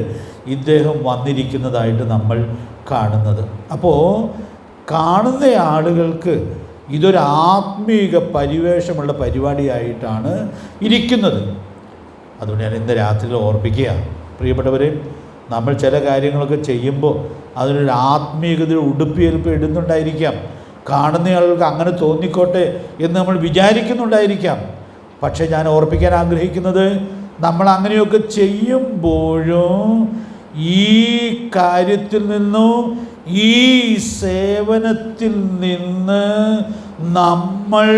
ഇദ്ദേഹം വന്നിരിക്കുന്നതായിട്ട് നമ്മൾ കാണുന്നത്. അപ്പോൾ കാണുന്ന ആളുകൾക്ക് ഇതൊരു ആത്മീക പരിവേഷമുള്ള പരിപാടിയായിട്ടാണ് ഇരിക്കുന്നത്. അതുകൊണ്ട് ഞാൻ ഇന്ന് രാത്രിയിൽ ഓർപ്പിക്കുക, പ്രിയപ്പെട്ടവരെ, നമ്മൾ ചില കാര്യങ്ങളൊക്കെ ചെയ്യുമ്പോൾ അതിനൊരു ആത്മീയത ഉടുപ്പിയേൽപ്പ് ഇടുന്നുണ്ടായിരിക്കാം. കാണുന്ന ആളുകൾക്ക് അങ്ങനെ തോന്നിക്കോട്ടെ എന്ന് നമ്മൾ വിചാരിക്കുന്നുണ്ടായിരിക്കാം. പക്ഷേ ഞാൻ ഓർപ്പിക്കാൻ ആഗ്രഹിക്കുന്നത്, നമ്മൾ അങ്ങനെയൊക്കെ ചെയ്യുമ്പോഴും ഈ കാര്യത്തിൽ നിന്നും ഈ സേവനത്തിൽ നിന്ന് നമ്മൾ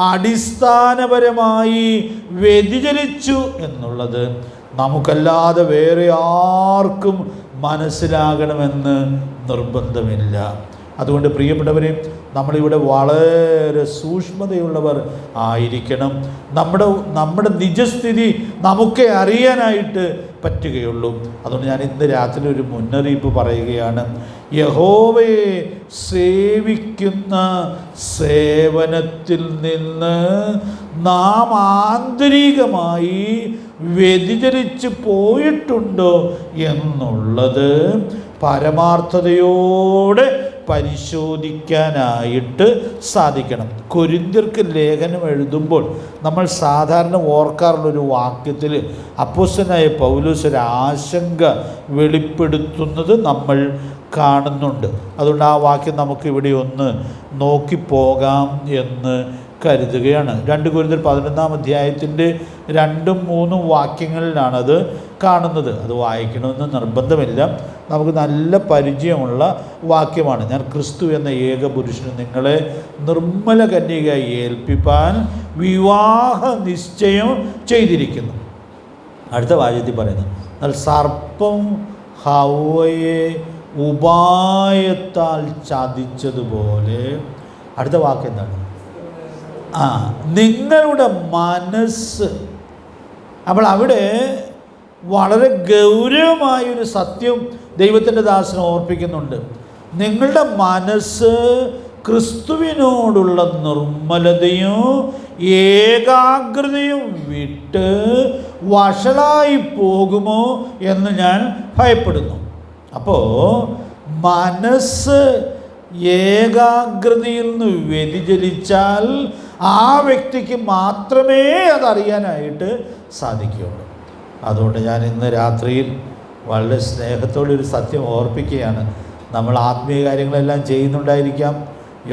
അടിസ്ഥാനപരമായി വ്യതിചലിച്ചു എന്നുള്ളത് നമുക്കല്ലാതെ വേറെ ആർക്കും മനസ്സിലാകണമെന്ന് നിർബന്ധമില്ല. അതുകൊണ്ട് പ്രിയപ്പെട്ടവരെ, നമ്മളിവിടെ വളരെ സൂക്ഷ്മതയുള്ളവർ ആയിരിക്കണം. നമ്മുടെ നിജസ്ഥിതി നമുക്കേ അറിയാനായിട്ട് പറ്റുകയുള്ളൂ. അതുകൊണ്ട് ഞാൻ ഇന്ന് രാത്രി ഒരു മുന്നറിയിപ്പ് പറയുകയാണ്. യഹോവയെ സേവിക്കുന്ന സേവനത്തിൽ നിന്ന് നാം ആന്തരികമായി വ്യതിചലിച്ച് പോയിട്ടുണ്ടോ എന്നുള്ളത് പരമാർത്ഥതയോടെ പരിശോധിക്കാനായിട്ട് സാധിക്കണം. കൊരിന്ത്യർക്ക് ലേഖനം എഴുതുമ്പോൾ നമ്മൾ സാധാരണ ഓർക്കാറുള്ളൊരു വാക്യത്തിൽ അപ്പോസ്തലനായ പൗലോസ് ഒരു ആശങ്ക വെളിപ്പെടുത്തുന്നത് നമ്മൾ കാണുന്നുണ്ട്. അതുകൊണ്ട് ആ വാക്യം നമുക്കിവിടെ ഒന്ന് നോക്കിപ്പോകാം എന്ന് കരുതുകയാണ്. 2 കൊരിന്ത്യർ 11 അധ്യായത്തിൻ്റെ 2, 3 വാക്യങ്ങളിലാണത് കാണുന്നത്. അത് വായിക്കണമെന്ന് നിർബന്ധമില്ല, നമുക്ക് നല്ല പരിചയമുള്ള വാക്യമാണ്. ഞാൻ ക്രിസ്തു എന്ന ഏക പുരുഷന് നിങ്ങളെ നിർമ്മല കന്യകയായി ഏൽപ്പിപ്പാൻ വിവാഹ നിശ്ചയം ചെയ്തിരിക്കുന്നു. അടുത്ത വാക്യത്തിൽ പറയുന്നു, എന്നാൽ സർപ്പം ഹവ്വയെ ഉപായത്താൽ ചതിച്ചതുപോലെ, അടുത്ത വാക്യം എന്താണ്? നിങ്ങളുടെ മനസ്സ്. അപ്പോൾ അവിടെ വളരെ ഗൗരവമായൊരു സത്യം ദൈവത്തിൻ്റെ ദാസനെ ഓർപ്പിക്കുന്നുണ്ട്. നിങ്ങളുടെ മനസ്സ് ക്രിസ്തുവിനോടുള്ള നിർമ്മലതയും ഏകാഗ്രതയും വിട്ട് വഷളായി പോകുമോ എന്ന് ഞാൻ ഭയപ്പെടുന്നു. അപ്പോൾ മനസ്സ് ഏകാഗ്രതയിൽ നിന്ന് വ്യതിചലിച്ചാൽ ആ വ്യക്തിക്ക് മാത്രമേ അതറിയാനായിട്ട് സാധിക്കുകയുള്ളൂ. അതുകൊണ്ട് ഞാൻ ഇന്ന് രാത്രിയിൽ വളരെ സ്നേഹത്തോടൊരു സത്യം ഓർപ്പിക്കുകയാണ്. നമ്മൾ ആത്മീയ കാര്യങ്ങളെല്ലാം ചെയ്യുന്നുണ്ടായിരിക്കാം,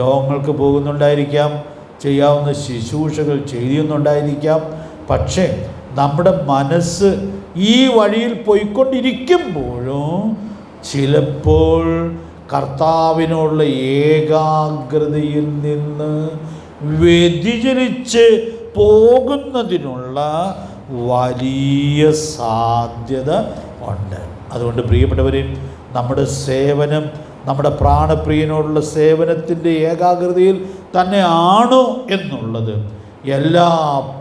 യോഗങ്ങൾക്ക് പോകുന്നുണ്ടായിരിക്കാം, ചെയ്യാവുന്ന ശുശ്രൂഷകൾ ചെയ്യുന്നുണ്ടായിരിക്കാം. പക്ഷേ നമ്മുടെ മനസ്സ് ഈ വഴിയിൽ പോയിക്കൊണ്ടിരിക്കുമ്പോഴും ചിലപ്പോൾ കർത്താവിനുള്ള ഏകാഗ്രതയിൽ നിന്ന് വ്യതിചലിച്ച് പോകുന്നതിനുള്ള വലിയ സാധ്യത ഉണ്ട്. അതുകൊണ്ട് പ്രിയപ്പെട്ടവരെ, നമ്മുടെ സേവനം നമ്മുടെ പ്രാണപ്രിയനോടുള്ള സേവനത്തിൻ്റെ ഏകാഗ്രതയിൽ തന്നെയാണോ എന്നുള്ളത് എല്ലാ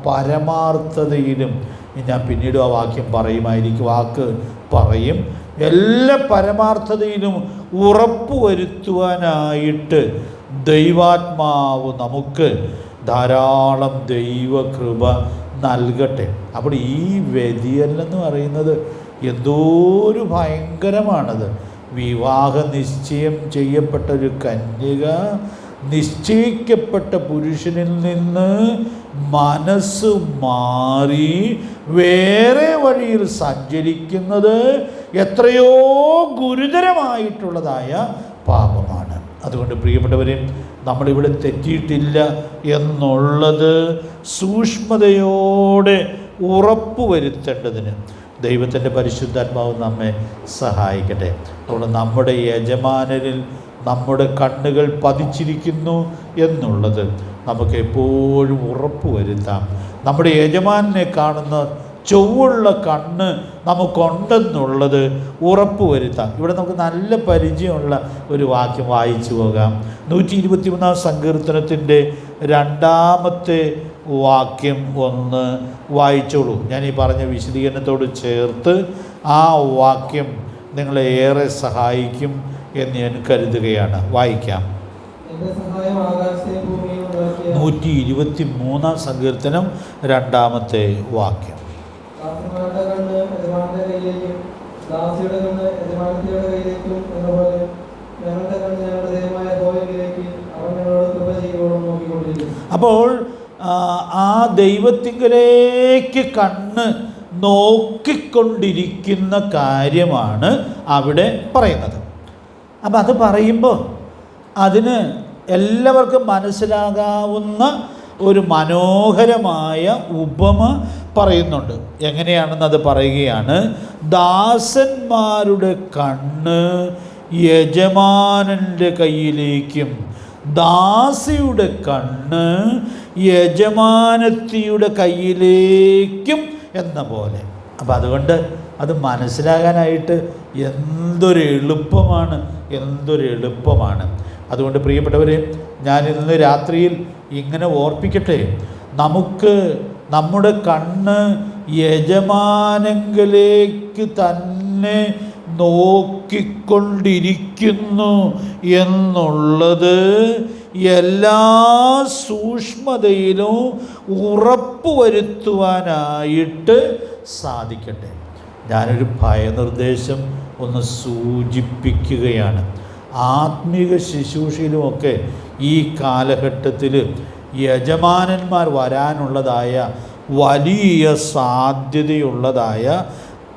പരമാർത്ഥതയിലും, ഞാൻ പിന്നീട് ആ വാക്യം വാക്ക് പറയും, എല്ലാ പരമാർത്ഥതയിലും ഉറപ്പുവരുത്തുവാനായിട്ട് ദൈവാത്മാവ് നമുക്ക് ധാരാളം ദൈവകൃപ നൽകട്ടെ. അപ്പോൾ ഈ വ്യതിയല്ലെന്ന് പറയുന്നത് എന്തോരു ഭയങ്കരമാണത്. വിവാഹ നിശ്ചയം ചെയ്യപ്പെട്ട ഒരു കന്യക നിശ്ചയിക്കപ്പെട്ട പുരുഷനിൽ നിന്ന് മനസ്സ് മാറി വേറെ വഴിയിൽ സഞ്ചരിക്കുന്നത് എത്രയോ ഗുരുതരമായിട്ടുള്ളതായ പാപമാണ്. അതുകൊണ്ട് പ്രിയപ്പെട്ടവരെ, നമ്മളിവിടെ തെറ്റിയിട്ടില്ല എന്നുള്ളത് സൂക്ഷ്മതയോടെ ഉറപ്പുവരുത്തേണ്ടതിന് ദൈവത്തിൻ്റെ പരിശുദ്ധാത്മാവ് നമ്മെ സഹായിക്കട്ടെ. അതുകൊണ്ട് നമ്മുടെ യജമാനനിൽ നമ്മുടെ കണ്ണുകൾ പതിച്ചിരിക്കുന്നു എന്നുള്ളത് നമുക്ക് എപ്പോഴും ഉറപ്പുവരുത്താം. നമ്മുടെ യജമാനെ കാണുന്ന ചൊവ്വുള്ള കണ്ണ് നമുക്കുണ്ടെന്നുള്ളത് ഉറപ്പുവരുത്താം. ഇവിടെ നമുക്ക് നല്ല പരിചയമുള്ള ഒരു വാക്യം വായിച്ചു പോകാം. 123 സങ്കീർത്തനത്തിൻ്റെ 2-ാമത്തെ വാക്യം ഒന്ന് വായിച്ചോളൂ. ഞാൻ ഈ പറഞ്ഞ വിശദീകരണത്തോട് ചേർത്ത് ആ വാക്യം നിങ്ങളെ ഏറെ സഹായിക്കും എന്ന് ഞാൻ കരുതുകയാണ്. വായിക്കാം. 123 സങ്കീർത്തനം 2-ാമത്തെ വാക്യം. അപ്പോൾ ആ ദൈവത്തിങ്കലേക്ക് കണ്ണ് നോക്കിക്കൊണ്ടിരിക്കുന്ന കാര്യമാണ് അവിടെ പറയുന്നത്. അപ്പം അത് പറയുമ്പോൾ അതിന് എല്ലാവർക്കും മനസ്സിലാകാവുന്ന ഒരു മനോഹരമായ ഉപമ പറയുന്നുണ്ട്. എങ്ങനെയാണെന്നത് പറയുകയാണ്. ദാസന്മാരുടെ കണ്ണ് യജമാനൻ്റെ കയ്യിലേക്കും ദാസിയുടെ കണ്ണ് യജമാനത്തിയുടെ കയ്യിലേക്കും എന്ന പോലെ. അപ്പം അതുകൊണ്ട് അത് മനസ്സിലാകാനായിട്ട് എന്തൊരു എളുപ്പമാണ്. അതുകൊണ്ട് പ്രിയപ്പെട്ടവരെ, ഞാൻ ഇന്ന് രാത്രിയിൽ ഇങ്ങനെ ഓർപ്പിക്കട്ടെ, നമുക്ക് നമ്മുടെ കണ്ണ് യജമാനങ്കിലേക്ക് തന്നെ നോക്കിക്കൊണ്ടിരിക്കുന്നു എന്നുള്ളത് എല്ലാ സൂക്ഷ്മതയിലും ഉറപ്പുവരുത്തുവാനായിട്ട് സാധിക്കട്ടെ. ഞാനൊരു ഭയനിർദ്ദേശം ഒന്ന് സൂചിപ്പിക്കുകയാണ്. ആത്മീക ശുശ്രൂഷയിലുമൊക്കെ ഈ കാലഘട്ടത്തിൽ യജമാനന്മാർ വരാനുള്ളതായ വലിയ സാധ്യതയുള്ളതായ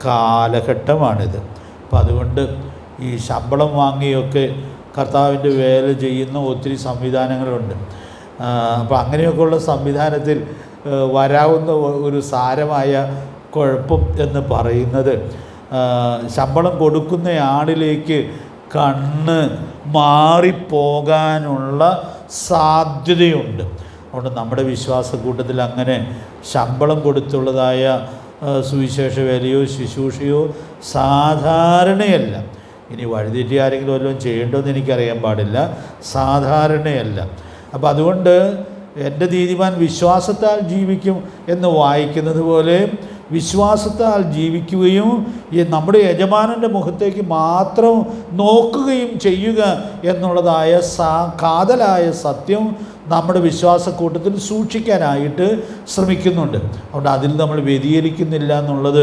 കാലഘട്ടമാണിത്. അപ്പം അതുകൊണ്ട് ഈ ശമ്പളം വാങ്ങിയൊക്കെ കർത്താവിൻ്റെ വേല ചെയ്യുന്ന ഒത്തിരി സംവിധാനങ്ങളുണ്ട്. അപ്പോൾ അങ്ങനെയൊക്കെയുള്ള സംവിധാനത്തിൽ വരാവുന്ന ഒരു സാരമായ കുഴപ്പം എന്ന് പറയുന്നത് ശമ്പളം കൊടുക്കുന്ന ആളിലേക്ക് കണ്ണ് മാറിപ്പോകാനുള്ള സാധ്യതയുണ്ട്. അതുകൊണ്ട് നമ്മുടെ വിശ്വാസക്കൂട്ടത്തിൽ അങ്ങനെ ശമ്പളം കൊടുത്തുള്ളതായ സുവിശേഷ വേലയോ ശുശ്രൂഷയോ സാധാരണയല്ല. ഇനി വഴിതെറ്റി ആരെങ്കിലും വല്ലതും ചെയ്യേണ്ടതെന്ന് എനിക്കറിയാൻ പാടില്ല, സാധാരണയല്ല. അപ്പം അതുകൊണ്ട് എൻ്റെ നീതിമാൻ വിശ്വാസത്താൽ ജീവിക്കും എന്ന് വായിക്കുന്നത് പോലെ വിശ്വാസത്താൽ ജീവിക്കുകയും നമ്മുടെ യജമാനൻ്റെ മുഖത്തേക്ക് മാത്രം നോക്കുകയും ചെയ്യുക എന്നുള്ളതായ കാതലായ സത്യം നമ്മുടെ വിശ്വാസക്കൂട്ടത്തിൽ സൂക്ഷിക്കാനായിട്ട് ശ്രമിക്കുന്നുണ്ട്. അതുകൊണ്ട് അതിൽ നമ്മൾ വ്യതിചലിക്കുന്നില്ല എന്നുള്ളത്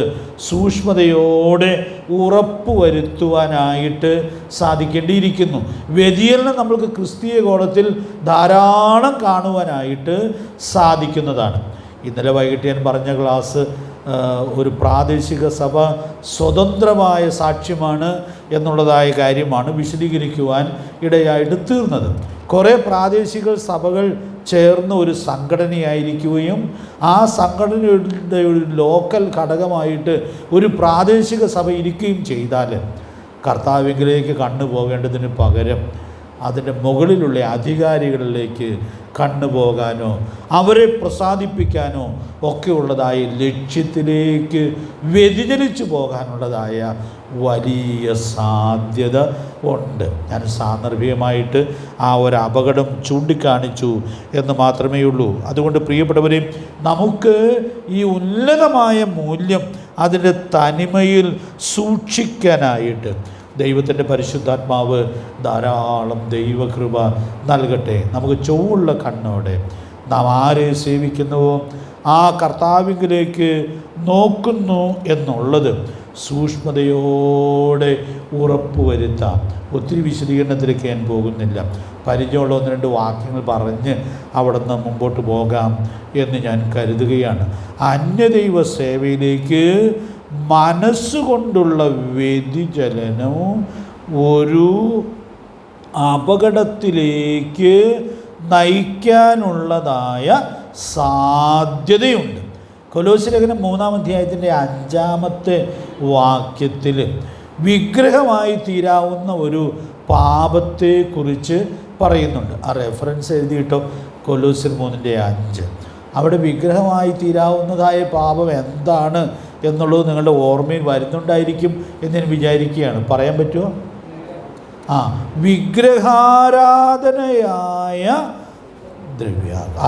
സൂക്ഷ്മതയോടെ ഉറപ്പുവരുത്തുവാനായിട്ട് സാധിക്കേണ്ടിയിരിക്കുന്നു. വ്യതിചലനം നമ്മൾക്ക് ക്രിസ്തീയ കോണത്തിൽ ധാരാളം കാണുവാനായിട്ട് സാധിക്കുന്നതാണ്. ഇന്നലെ വൈകിട്ട് ഞാൻ പറഞ്ഞ ക്ലാസ് ഒരു പ്രാദേശിക സഭ സ്വതന്ത്രമായ സാക്ഷ്യമാണ് എന്നുള്ളതായ കാര്യമാണ് വിശദീകരിക്കുവാൻ ഇടയായിട്ട് തീർന്നത്. കുറേ പ്രാദേശിക സഭകൾ ചേർന്ന് ഒരു സംഘടനയായിരിക്കുകയും ആ സംഘടനയുടെ ഒരു ലോക്കൽ ഘടകമായിട്ട് ഒരു പ്രാദേശിക സഭ ഇരിക്കുകയും ചെയ്താൽ കർത്താവിലേക്ക് കണ്ണു പോകേണ്ടതിന് പകരം അതിൻ്റെ മുകളിലുള്ള അധികാരികളിലേക്ക് കണ്ണുപോകാനോ അവരെ പ്രസാദിപ്പിക്കാനോ ഒക്കെയുള്ളതായ ലക്ഷ്യത്തിലേക്ക് വ്യതിചലിച്ചു പോകാനുള്ളതായ വലിയ സാധ്യത ഉണ്ട്. ഞാൻ സാന്ദർഭികമായിട്ട് ആ ഒരു അപകടം ചൂണ്ടിക്കാണിച്ചു എന്ന് മാത്രമേ ഉള്ളൂ. അതുകൊണ്ട് പ്രിയപ്പെട്ടവരെ, നമുക്ക് ഈ ഉന്നതമായ മൂല്യം അതിൻ്റെ തനിമയിൽ സൂക്ഷിക്കാനായിട്ട് ദൈവത്തിൻ്റെ പരിശുദ്ധാത്മാവ് ധാരാളം ദൈവകൃപ നൽകട്ടെ. നമുക്ക് ചൊവ്വുള്ള കണ്ണോടെ നാം ആരെ സേവിക്കുന്നുവോ ആ കർത്താവിലേക്ക് നോക്കുന്നു എന്നുള്ളത് സൂക്ഷ്മതയോടെ ഉറപ്പുവരുത്താം. ഒത്തിരി വിശദീകരണത്തിലേക്ക് ഞാൻ പോകുന്നില്ല. പരിചയമുള്ള 1-2 വാക്യങ്ങൾ പറഞ്ഞ് അവിടെ നിന്ന് മുമ്പോട്ട് പോകാം എന്ന് ഞാൻ കരുതുകയാണ്. അന്യദൈവ സേവയിലേക്ക് മനസ്സുകൊണ്ടുള്ള വ്യതിചലനവും ഒരു അപകടത്തിലേക്ക് നയിക്കാനുള്ളതായ സാധ്യതയുണ്ട്. കൊലോസ്യ ലേഖനം 3-ാം അധ്യായത്തിൻ്റെ 5-ാമത്തെ വാക്യത്തിൽ വിഗ്രഹമായി തീരാവുന്ന ഒരു പാപത്തെക്കുറിച്ച് പറയുന്നുണ്ട്. ആ റെഫറൻസ് എഴുതിയിട്ടോ, കൊലോസ്യർ 3:5. അവിടെ വിഗ്രഹമായി തീരാവുന്നതായ പാപം എന്താണ് എന്നുള്ളത് നിങ്ങളുടെ ഓർമ്മയിൽ വരുന്നുണ്ടായിരിക്കും എന്ന് ഞാൻ വിചാരിക്കുകയാണ്. പറയാൻ പറ്റുമോ? വിഗ്രഹാരാധനയായ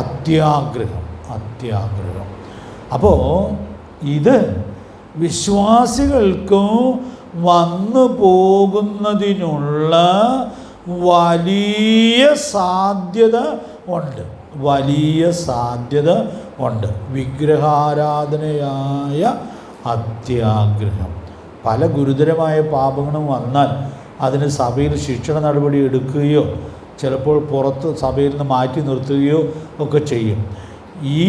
അത്യാഗ്രഹം. അപ്പോൾ ഇത് വിശ്വാസികൾക്കും വന്നു പോകുന്നതിനുള്ള വലിയ സാധ്യത ഉണ്ട്. വിഗ്രഹാരാധനയായ അത്യാഗ്രഹം. പല ഗുരുതരമായ പാപങ്ങളും വന്നാൽ അതിന് സഭയിൽ ശിക്ഷണ നടപടി എടുക്കുകയോ ചിലപ്പോൾ പുറത്ത് സഭയിൽ നിന്ന് മാറ്റി നിർത്തുകയോ ഒക്കെ ചെയ്യും. ഈ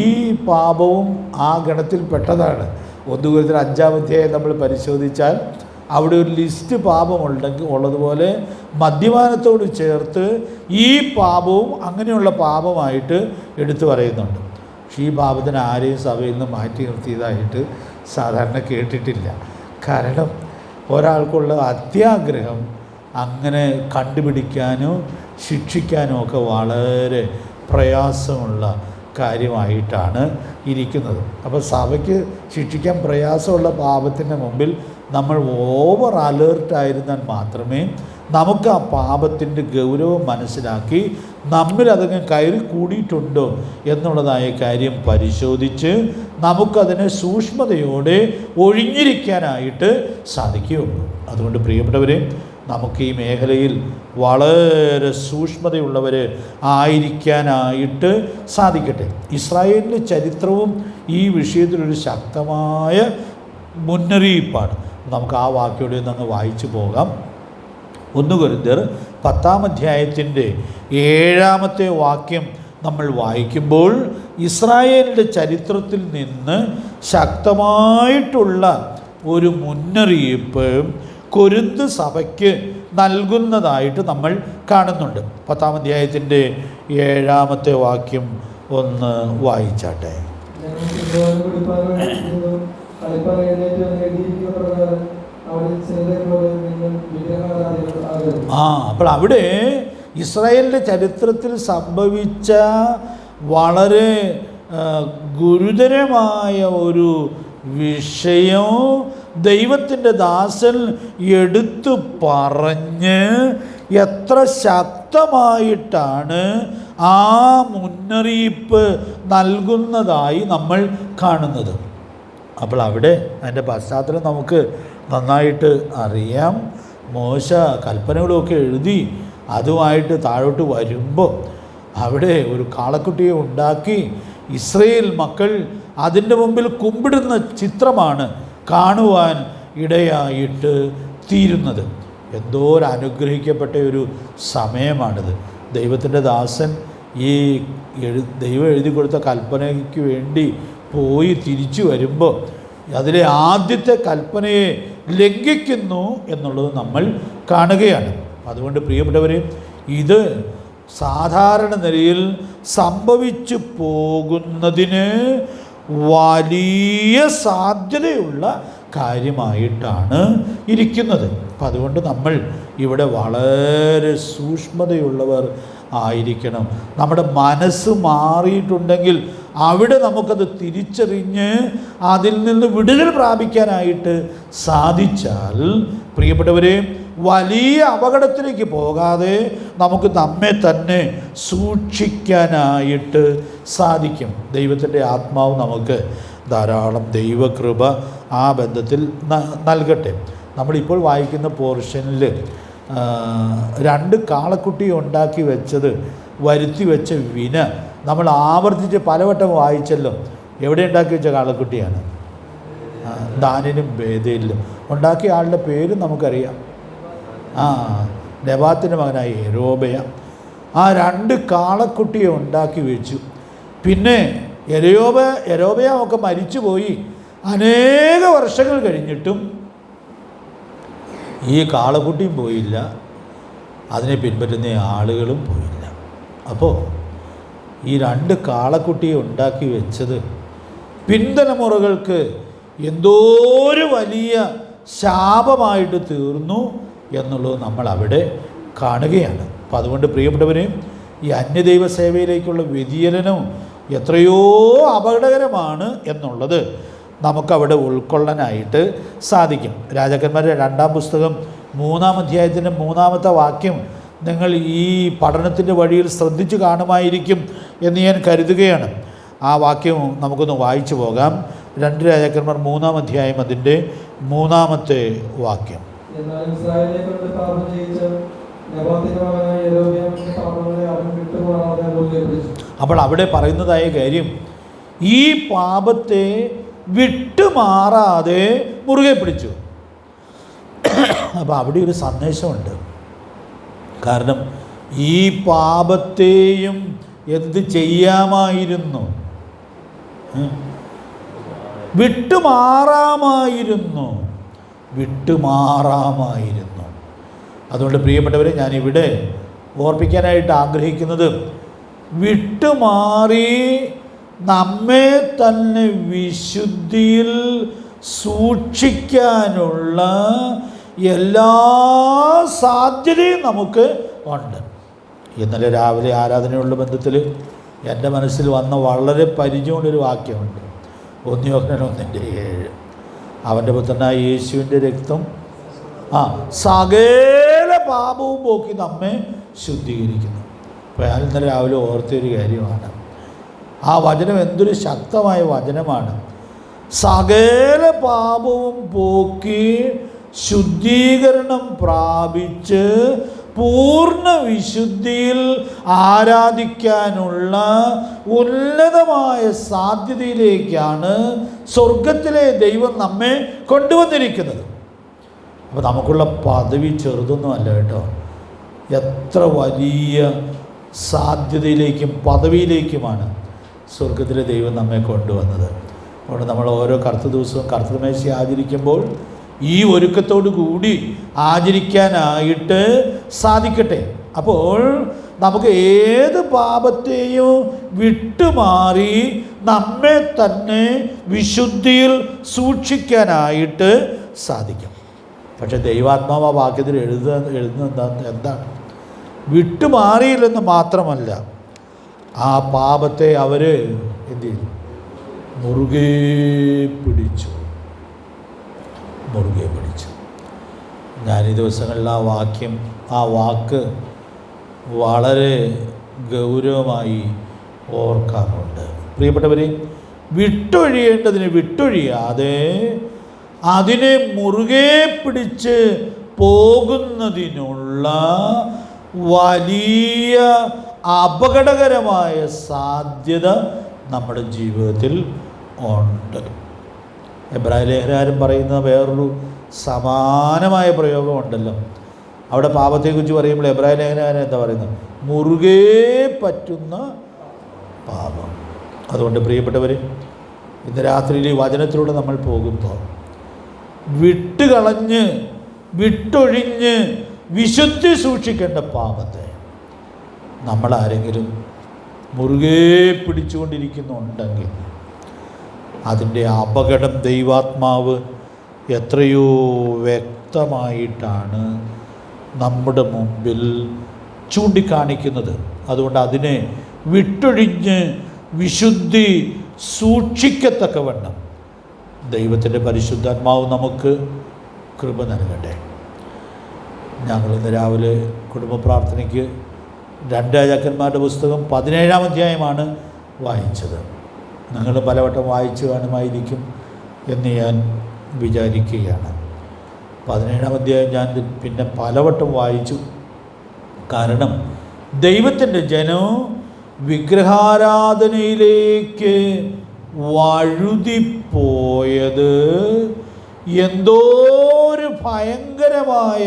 പാപവും ആ ഗണത്തിൽ പെട്ടതാണ്. 1 കൊരിന്ത്യർ 5-ാം അധ്യായം നമ്മൾ പരിശോധിച്ചാൽ അവിടെ ഒരു ലിസ്റ്റ് ഉള്ളതുപോലെ മദ്യപാനത്തോട് ചേർത്ത് ഈ പാപവും അങ്ങനെയുള്ള പാപമായിട്ട് എടുത്തു പറയുന്നുണ്ട്. പക്ഷേ ഈ പാപത്തിന് ആരെയും സഭയിൽ നിന്ന് മാറ്റി നിർത്തിയതായിട്ട് സാധാരണ കേട്ടിട്ടില്ല. കാരണം ഒരാൾക്കുള്ള അത്യാഗ്രഹം അങ്ങനെ കണ്ടുപിടിക്കാനോ ശിക്ഷിക്കാനോ ഒക്കെ വളരെ പ്രയാസമുള്ള കാര്യമായിട്ടാണ് ഇരിക്കുന്നത്. അപ്പോൾ സഭയ്ക്ക് ശിക്ഷിക്കാൻ പ്രയാസമുള്ള പാപത്തിൻ്റെ മുമ്പിൽ നമ്മൾ ഓവർ അലേർട്ടായിരുന്നാൽ മാത്രമേ നമുക്ക് ആ പാപത്തിൻ്റെ ഗൗരവം മനസ്സിലാക്കി നമ്മിൽ അതങ്ങ് കയറി കൂടിയിട്ടുണ്ടോ എന്നുള്ളതായ കാര്യം പരിശോധിച്ച് നമുക്കതിനെ സൂക്ഷ്മതയോടെ ഒഴിഞ്ഞിരിക്കാനായിട്ട് സാധിക്കുകയുള്ളൂ. അതുകൊണ്ട് പ്രിയപ്പെട്ടവരെ, നമുക്ക് ഈ മേഖലയിൽ വളരെ സൂക്ഷ്മതയുള്ളവർ ആയിരിക്കാനായിട്ട് സാധിക്കട്ടെ. ഇസ്രായേലിൻ്റെ ചരിത്രവും ഈ വിഷയത്തിലൊരു ശക്തമായ മുന്നറിയിപ്പാണ്. നമുക്ക് ആ വാക്യോടെ ഒന്ന് വായിച്ചു പോകാം. 1 കൊരിന്ത്യർ 10-ാം അധ്യായത്തിൻ്റെ 7-ാമത്തെ വാക്യം നമ്മൾ വായിക്കുമ്പോൾ ഇസ്രായേലിൻ്റെ ചരിത്രത്തിൽ നിന്ന് ശക്തമായിട്ടുള്ള ഒരു മുന്നറിയിപ്പ് കൊരിന്ത് സഭയ്ക്ക് നൽകുന്നതായിട്ട് നമ്മൾ കാണുന്നുണ്ട്. 10-ാം അധ്യായത്തിൻ്റെ 7-ാമത്തെ വാക്യം ഒന്ന് വായിച്ചാട്ടെ. അപ്പോൾ അവിടെ ഇസ്രായേലിൻ്റെ ചരിത്രത്തിൽ സംഭവിച്ച വളരെ ഗുരുതരമായ ഒരു വിഷയം ദൈവത്തിൻ്റെ ദാസൻ എടുത്തു പറഞ്ഞ് എത്ര ശക്തമായിട്ടാണ് ആ മുന്നറിയിപ്പ് നൽകുന്നതായി നമ്മൾ കാണുന്നത്. അപ്പോൾ അവിടെ അതിൻ്റെ പശ്ചാത്തലം നമുക്ക് നന്നായിട്ട് അറിയാം. മോശ കൽപ്പനകളൊക്കെ എഴുതി അതുമായിട്ട് താഴോട്ട് വരുമ്പോൾ അവിടെ ഒരു കാളക്കുട്ടിയെ ഉണ്ടാക്കി ഇസ്രയേൽ മക്കൾ അതിൻ്റെ മുമ്പിൽ കുമ്പിടുന്ന ചിത്രമാണ് കാണുവാൻ ഇടയായിട്ട് തീരുന്നത്. എന്തോ ഒരു അനുഗ്രഹിക്കപ്പെട്ട ഒരു സമയമാണിത്. ദൈവത്തിൻ്റെ ദാസൻ ഈ ദൈവം എഴുതി കൊടുത്ത കൽപ്പനയ്ക്ക് വേണ്ടി പോയി തിരിച്ചു വരുമ്പോൾ അതിലെ ആദ്യത്തെ കൽപ്പനയെ ലംഘിക്കുന്നു എന്നുള്ളത് നമ്മൾ കാണുകയാണ്. അതുകൊണ്ട് പ്രിയപ്പെട്ടവരെ, ഇത് സാധാരണ നിലയിൽ സംഭവിച്ചു പോകുന്നതിന് വലിയ സാധ്യതയുള്ള കാര്യമായിട്ടാണ് ഇരിക്കുന്നത്. അപ്പം അതുകൊണ്ട് നമ്മൾ ഇവിടെ വളരെ സൂക്ഷ്മതയുള്ളവർ ആയിരിക്കണം. നമ്മുടെ മനസ്സ് മാറിയിട്ടുണ്ടെങ്കിൽ അവിടെ നമുക്കത് തിരിച്ചറിഞ്ഞ് അതിൽ നിന്ന് വിടുതൽ പ്രാപിക്കാനായിട്ട് സാധിച്ചാൽ, പ്രിയപ്പെട്ടവരെ, വലിയ അപകടത്തിലേക്ക് പോകാതെ നമുക്ക് നമ്മെ തന്നെ സൂക്ഷിക്കാനായിട്ട് സാധിക്കും. ദൈവത്തിൻ്റെ ആത്മാവ് നമുക്ക് ധാരാളം ദൈവകൃപ ആ ബന്ധത്തിൽ നൽകട്ടെ. നമ്മളിപ്പോൾ വായിക്കുന്ന പോർഷനിൽ 2 കാളക്കുട്ടിയെ ഉണ്ടാക്കി വെച്ചത് വരുത്തി വെച്ച വിന നമ്മൾ ആവർത്തിച്ച് പലവട്ടം വായിച്ചല്ലോ. എവിടെ ഉണ്ടാക്കി വെച്ച കാളക്കുട്ടിയാണ്? ദാനിനും ബേഥേലിലും. ഉണ്ടാക്കിയ ആളുടെ പേരും നമുക്കറിയാം. നെബാത്തിൻ്റെ മകനായ യൊരോബെയാം. ആ 2 കാളക്കുട്ടിയെ ഉണ്ടാക്കി വെച്ചു. പിന്നെ യൊരോബെയാമൊക്കെ മരിച്ചുപോയി. അനേക വർഷങ്ങൾ കഴിഞ്ഞിട്ടും ഈ കാളക്കുട്ടിയും പോയില്ല, അതിനെ പിൻപറ്റുന്ന ആളുകളും പോയില്ല. അപ്പോൾ ഈ 2 കാളക്കുട്ടിയെ ഉണ്ടാക്കി വെച്ചത് പിൻതലമുറകൾക്ക് എന്തോ ഒരു വലിയ ശാപമായിട്ട് തീർന്നു എന്നുള്ളത് നമ്മൾ അവിടെ കാണുകയാണ്. അപ്പം അതുകൊണ്ട് പ്രിയപ്പെട്ടവരെ, ഈ അന്യദൈവ സേവയിലേക്കുള്ള വ്യതിചലനം എത്രയോ അപകടകരമാണ് എന്നുള്ളത് നമുക്കവിടെ ഉൾക്കൊള്ളാനായിട്ട് സാധിക്കും. രാജാക്കന്മാരുടെ 2-ാം പുസ്തകം 3-ാം അധ്യായത്തിൻ്റെ 3-ാമത്തെ വാക്യം നിങ്ങൾ ഈ പഠനത്തിൻ്റെ വഴിയിൽ ശ്രദ്ധിച്ചു കാണുമായിരിക്കും എന്ന് ഞാൻ കരുതുകയാണ്. ആ വാക്യം നമുക്കൊന്ന് വായിച്ചു പോകാം. 2 രാജാക്കന്മാർ 3-ാം അധ്യായം അതിൻ്റെ 3-ാമത്തെ വാക്യം. അപ്പോൾ അവിടെ പറയുന്നതായ കാര്യം, ഈ പാപത്തെ വിട്ടുമാറാതെ മുറുകെ പിടിച്ചു. അപ്പോൾ അവിടെ ഒരു സന്ദേശമുണ്ട്. കാരണം ഈ പാപത്തെയും എന്ത് ചെയ്യാമായിരുന്നു? വിട്ടുമാറാമായിരുന്നു. അതുകൊണ്ട് പ്രിയപ്പെട്ടവരെ, ഞാനിവിടെ ഓർപ്പിക്കാനായിട്ട് ആഗ്രഹിക്കുന്നത്, വിട്ടുമാറി നമ്മെ തന്നെ വിശുദ്ധിയിൽ സൂക്ഷിക്കാനുള്ള എല്ലാ സാധ്യതയും നമുക്ക് ഉണ്ട്. ഇന്നലെ രാവിലെ ആരാധനയുള്ള ബന്ധത്തിൽ എൻ്റെ മനസ്സിൽ വന്ന വളരെ പരിചയമുള്ളൊരു വാക്യമുണ്ട്. 1 യോഹന്നാൻ 1:7. അവൻ്റെ പുത്രനായ യേശുവിൻ്റെ രക്തം സകല പാപവും പോക്കി നമ്മെ ശുദ്ധീകരിക്കുന്നു. അപ്പോൾ ഞാൻ ഇന്നലെ രാവിലെ ഓർത്തൊരു കാര്യമാണ്. ആ വചനം എന്തൊരു ശക്തമായ വചനമാണ്. സകല പാപവും പോക്കി ശുദ്ധീകരണം പ്രാപിച്ച് പൂർണ്ണ വിശുദ്ധിയിൽ ആരാധിക്കാനുള്ള ഉന്നതമായ സാധ്യതയിലേക്കാണ് സ്വർഗത്തിലെ ദൈവം നമ്മെ കൊണ്ടുവന്നിരിക്കുന്നത്. അപ്പോൾ നമുക്കുള്ള പദവി ചെറുതൊന്നുമല്ല കേട്ടോ. എത്ര വലിയ സാധ്യതയിലേക്കും പദവിയിലേക്കുമാണ് സ്വർഗത്തിലെ ദൈവം നമ്മെ കൊണ്ടുവന്നത്. അതുകൊണ്ട് നമ്മൾ ഓരോ കർത്തൃ ദിവസവും കർത്തൃമേശ ആചരിക്കുമ്പോൾ ഈ ഒരുക്കത്തോടു കൂടി ആചരിക്കാനായിട്ട് സാധിക്കട്ടെ. അപ്പോൾ നമുക്ക് ഏത് പാപത്തെയും വിട്ടുമാറി നമ്മെ തന്നെ വിശുദ്ധിയിൽ സൂക്ഷിക്കാനായിട്ട് സാധിക്കും. പക്ഷെ ദൈവാത്മാവ് ആ വാക്യത്തിൽ എഴുതുന്നത് എന്താണ്? വിട്ടുമാറിയില്ലെന്ന് മാത്രമല്ല, ആ പാപത്തെ അവർ എന്ത് ചെയ്തു? മുറുകെ പിടിച്ചു. ഞാൻ ഈ ദിവസങ്ങളിൽ ആ വാക്ക് വളരെ ഗൗരവമായി ഓർക്കാറുണ്ട്. പ്രിയപ്പെട്ടവരെ, വിട്ടൊഴിയേണ്ടതിന് വിട്ടൊഴിയാതെ അതിനെ മുറുകെ പിടിച്ച് പോകുന്നതിനുള്ള വലിയ അപകടകരമായ സാധ്യത നമ്മുടെ ജീവിതത്തിൽ ഉണ്ട്. എബ്രായ ലേഖനകാരൻ പറയുന്ന വേറൊരു സമാനമായ പ്രയോഗമുണ്ടല്ലോ. അവിടെ പാപത്തെക്കുറിച്ച് പറയുമ്പോൾ എബ്രായ ലേഖനകാരൻ എന്താ പറയുന്നത്? മുറുകെ പറ്റുന്ന പാപം. അതുകൊണ്ട് പ്രിയപ്പെട്ടവർ, ഇന്ന് രാത്രിയിൽ ഈ വചനത്തിലൂടെ നമ്മൾ പോകുമ്പോൾ വിട്ടൊഴിഞ്ഞ് വിശുദ്ധി സൂക്ഷിക്കേണ്ട പാപത്തെ നമ്മളാരെങ്കിലും മുറുകെ പിടിച്ചുകൊണ്ടിരിക്കുന്നുണ്ടെങ്കിൽ അതിൻ്റെ അപകടം ദൈവാത്മാവ് എത്രയോ വ്യക്തമായിട്ടാണ് നമ്മുടെ മുമ്പിൽ ചൂണ്ടിക്കാണിക്കുന്നത്. അതുകൊണ്ട് അതിനെ വിട്ടൊഴിഞ്ഞ് വിശുദ്ധി സൂക്ഷിക്കത്തക്കവണ്ണം ദൈവത്തിൻ്റെ പരിശുദ്ധാത്മാവ് നമുക്ക് കൃപ നൽകട്ടെ. ഞങ്ങളിന്ന് രാവിലെ കുടുംബ പ്രാർത്ഥനയ്ക്ക് 2 രാജാക്കന്മാരുടെ പുസ്തകം 17-ാം അധ്യായമാണ് വായിച്ചത്. നിങ്ങൾ പലവട്ടം വായിച്ചു കാണുമായിരിക്കും എന്ന് ഞാൻ വിചാരിക്കുകയാണ്. 17-ാം അധ്യായം ഞാൻ പിന്നെ പലവട്ടം വായിച്ചു. കാരണം ദൈവത്തിൻ്റെ ജനം വിഗ്രഹാരാധനയിലേക്ക് വഴുതിപ്പോയത് എന്തോ ഒരു ഭയങ്കരമായ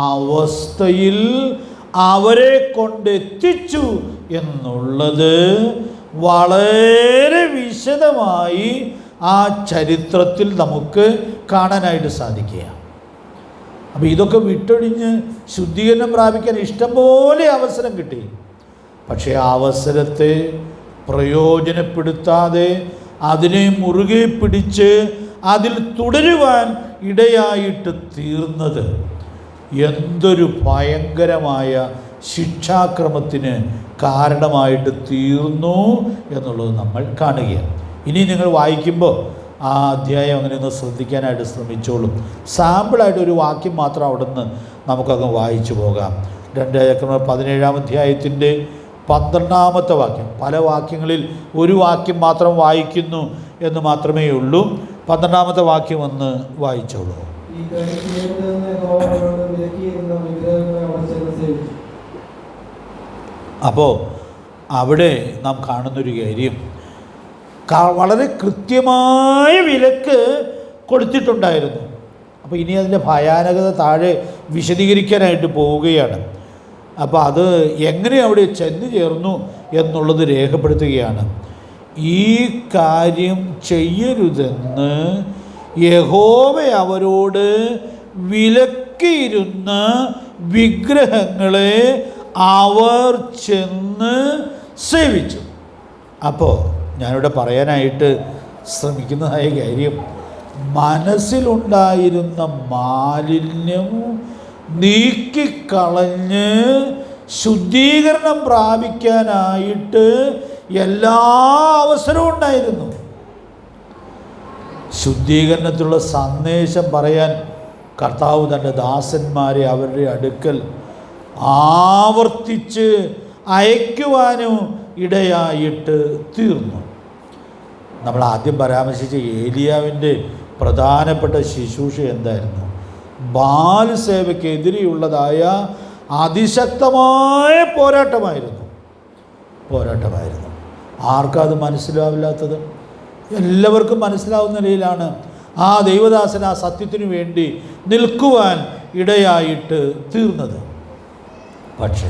അവസ്ഥയിൽ അവരെ കൊണ്ടെത്തിച്ചു എന്നുള്ളത് വളരെ വിശദമായി ആ ചരിത്രത്തിൽ നമുക്ക് കാണാനായിട്ട് സാധിക്കുകയാണ്. അപ്പോൾ ഇതൊക്കെ വിട്ടൊഴിഞ്ഞ് ശുദ്ധീകരണം പ്രാപിക്കാൻ ഇഷ്ടംപോലെ അവസരം കിട്ടി. പക്ഷേ ആ അവസരത്തെ പ്രയോജനപ്പെടുത്താതെ അതിനെ മുറുകെ പിടിച്ച് അതിൽ തുടരുവാൻ ഇടയായിട്ട് തീർന്നത് എന്തൊരു ഭയങ്കരമായ ശിക്ഷാക്രമത്തിന് കാരണമായിട്ട് തീർന്നു എന്നുള്ളത് നമ്മൾ കാണുകയാണ്. ഇനി നിങ്ങൾ വായിക്കുമ്പോൾ ആ അധ്യായം അങ്ങനെ ഒന്ന് ശ്രദ്ധിക്കാനായിട്ട് ശ്രമിച്ചോളും. സാമ്പിളായിട്ട് ഒരു വാക്യം മാത്രം അവിടെ നിന്ന് നമുക്കങ്ങ് വായിച്ചു പോകാം. 2 രാജാക്കന്മാർ 17-ാം അധ്യായത്തിൻ്റെ 12-ാമത്തെ വാക്യം. പല വാക്യങ്ങളിൽ ഒരു വാക്യം മാത്രം വായിക്കുന്നു എന്ന് മാത്രമേ ഉള്ളൂ. 12-ാമത്തെ വാക്യം ഒന്ന് വായിച്ചോളൂ. അപ്പോൾ അവിടെ നാം കാണുന്നൊരു കാര്യം, വളരെ കൃത്യമായ വിലക്ക് കൊടുത്തിട്ടുണ്ടായിരുന്നു. അപ്പോൾ ഇനി അതിൻ്റെ ഭയാനകത താഴെ വിശദീകരിക്കാനായിട്ട് പോവുകയാണ്. അപ്പോൾ അത് എങ്ങനെ അവിടെ ചെന്ന് ചേർന്നു എന്നുള്ളത് രേഖപ്പെടുത്തുകയാണ്. ഈ കാര്യം ചെയ്യരുതെന്ന് യഹോവ അവരോട് വിലക്കിയിരുന്ന വിഗ്രഹങ്ങളെ അവർ ചെന്ന് സേവിച്ചു. അപ്പോൾ ഞാനിവിടെ പറയാനായിട്ട് ശ്രമിക്കുന്നതായ കാര്യം, മനസ്സിലുണ്ടായിരുന്ന മാലിന്യം നീക്കിക്കളഞ്ഞ് ശുദ്ധീകരണം പ്രാപിക്കാനായിട്ട് എല്ലാ അവസരവും ഉണ്ടായിരുന്നു. ശുദ്ധീകരണത്തിലുള്ള സന്ദേശം പറയാൻ കർത്താവ് തൻ്റെ ദാസന്മാരെ അവരുടെ അടുക്കൽ ആവർത്തിച്ച് അയക്കുവാനും ഇടയായിട്ട് തീർന്നു. നമ്മൾ ആദ്യം പരാമർശിച്ച ഏലിയാവിൻ്റെ പ്രധാനപ്പെട്ട ശുശ്രൂഷ എന്തായിരുന്നു? ബാൽ സേവയ്ക്കെതിരെയുള്ളതായ അതിശക്തമായ പോരാട്ടമായിരുന്നു. ആർക്കത് മനസ്സിലാവില്ലാത്തത്? എല്ലാവർക്കും മനസ്സിലാവുന്ന നിലയിലാണ് ആ ദൈവദാസൻ ആ സത്യത്തിനു വേണ്ടി നിൽക്കുവാൻ ഇടയായിട്ട് തീർന്നത്. പക്ഷേ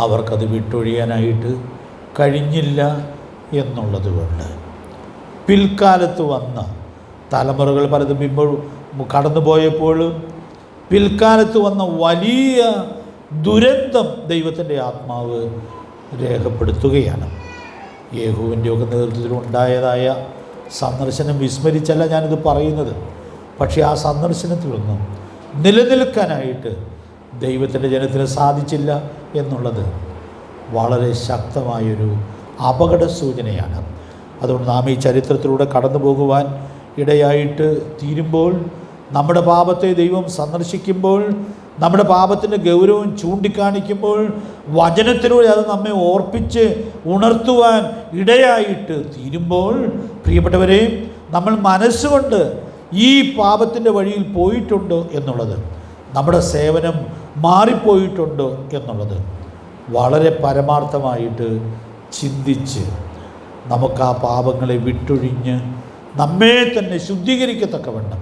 അവർക്കത് വിട്ടൊഴിയാനായിട്ട് കഴിഞ്ഞില്ല എന്നുള്ളത് കൊണ്ട് പിൽക്കാലത്ത് വന്ന തലമുറകൾ പലതും കടന്നുപോയപ്പോൾ പിൽക്കാലത്ത് വന്ന വലിയ ദുരന്തം ദൈവത്തിൻ്റെ ആത്മാവ് രേഖപ്പെടുത്തുകയാണ്. യേഹൂവിൻ്റെയൊക്കെ നേതൃത്വത്തിൽ ഉണ്ടായതായ സന്ദർശനം വിസ്മരിച്ചല്ല ഞാനിത് പറയുന്നത്. പക്ഷേ ആ സന്ദർശനത്തിലൊന്നും നിലനിൽക്കാനായിട്ട് ദൈവത്തിൻ്റെ ജനത്തിന് സാധിച്ചില്ല എന്നുള്ളത് വളരെ ശക്തമായൊരു അപകട സൂചനയാണ്. അതുകൊണ്ട് നാം ഈ ചരിത്രത്തിലൂടെ കടന്നു പോകുവാൻ ഇടയായിട്ട് തീരുമ്പോൾ, നമ്മുടെ പാപത്തെ ദൈവം സന്ദർശിക്കുമ്പോൾ, നമ്മുടെ പാപത്തിൻ്റെ ഗൗരവം ചൂണ്ടിക്കാണിക്കുമ്പോൾ, വചനത്തിലൂടെ അത് നമ്മെ ഓർപ്പിച്ച് ഉണർത്തുവാൻ ഇടയായിട്ട് തീരുമ്പോൾ, പ്രിയപ്പെട്ടവരെ, നമ്മൾ മനസ്സുകൊണ്ട് ഈ പാപത്തിൻ്റെ വഴിയിൽ പോയിട്ടുണ്ടോ എന്നുള്ളത്, നമ്മുടെ സേവനം മാറിപ്പോയിട്ടുണ്ടോ എന്നുള്ളത് വളരെ പരമാർത്ഥമായിട്ട് ചിന്തിച്ച് നമുക്ക് ആ പാപങ്ങളെ വിട്ടൊഴിഞ്ഞ് നമ്മെ തന്നെ ശുദ്ധീകരിക്കത്തക്കവണ്ണം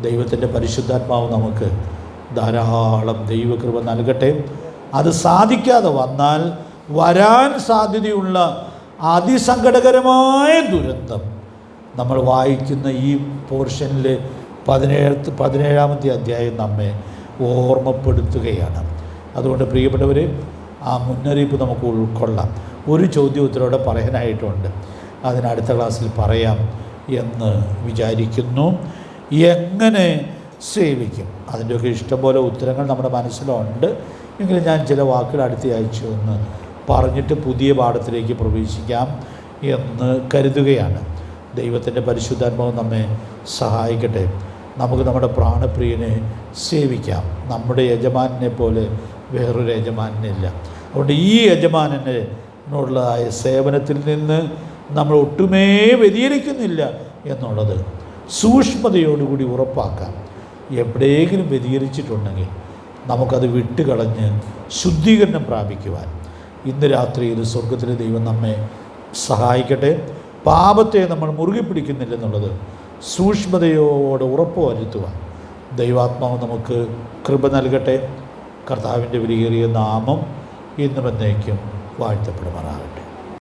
ദൈവത്തിൻ്റെ പരിശുദ്ധാത്മാവ് നമുക്ക് ധാരാളം ദൈവകൃപ നൽകട്ടെ. അത് സാധിക്കാതെ വന്നാൽ വരാൻ സാധ്യതയുള്ള അതിസങ്കടകരമായ ദുരന്തം നമ്മൾ വായിക്കുന്ന ഈ പോർഷനിൽ 17-ാമത്തെ അധ്യായം നമ്മെ ഓർമ്മപ്പെടുത്തുകയാണ്. അതുകൊണ്ട് പ്രിയപ്പെട്ടവർ, ആ മുന്നറിയിപ്പ് നമുക്ക് ഉൾക്കൊള്ളാം. ഒരു ചോദ്യോത്തരോടെ പറയാനായിട്ടുണ്ട്, അതിനടുത്ത ക്ലാസ്സിൽ പറയാം എന്ന് വിചാരിക്കുന്നു. എങ്ങനെ സേവിക്കും? അതിൻ്റെയൊക്കെ ഇഷ്ടംപോലെ ഉത്തരങ്ങൾ നമ്മുടെ മനസ്സിലുണ്ട്. എങ്കിലും ഞാൻ ചില വാക്കുകൾ അടുത്ത ആഴ്ച ഒന്ന് പറഞ്ഞിട്ട് പുതിയ പാഠത്തിലേക്ക് പ്രവേശിക്കാം എന്ന് കരുതുകയാണ്. ദൈവത്തിൻ്റെ പരിശുദ്ധാത്മാവ് നമ്മെ സഹായിക്കട്ടെ. നമുക്ക് നമ്മുടെ പ്രാണപ്രിയനെ സേവിക്കാം. നമ്മുടെ യജമാനെ പോലെ വേറൊരു യജമാനില്ല. അതുകൊണ്ട് ഈ യജമാനോടുള്ളതായ സേവനത്തിൽ നിന്ന് നമ്മൾ ഒട്ടുമേ വ്യതിചലിക്കുന്നില്ല എന്നുള്ളത് സൂക്ഷ്മതയോടുകൂടി ഉറപ്പാക്കാം. എവിടെയെങ്കിലും വ്യതിചലിച്ചിട്ടുണ്ടെങ്കിൽ നമുക്കത് വിട്ടുകളഞ്ഞ് ശുദ്ധീകരണം പ്രാപിക്കുവാൻ ഇന്ന് രാത്രിയിൽ സ്വർഗത്തിലെ ദൈവം നമ്മെ സഹായിക്കട്ടെ. പാപത്തെ നമ്മൾ മുറുകെ പിടിക്കുന്നില്ലെന്നുള്ളത് സൂക്ഷ്മതയോടെ ഉറപ്പ് വരുത്തുവാൻ ദൈവാത്മാവ് നമുക്ക് കൃപ നൽകട്ടെ. കർത്താവിൻ്റെ വിലയേറിയ നാമം ഇന്നും എന്നേക്കും വാഴ്ത്തപ്പെടുമാറാകട്ടെ.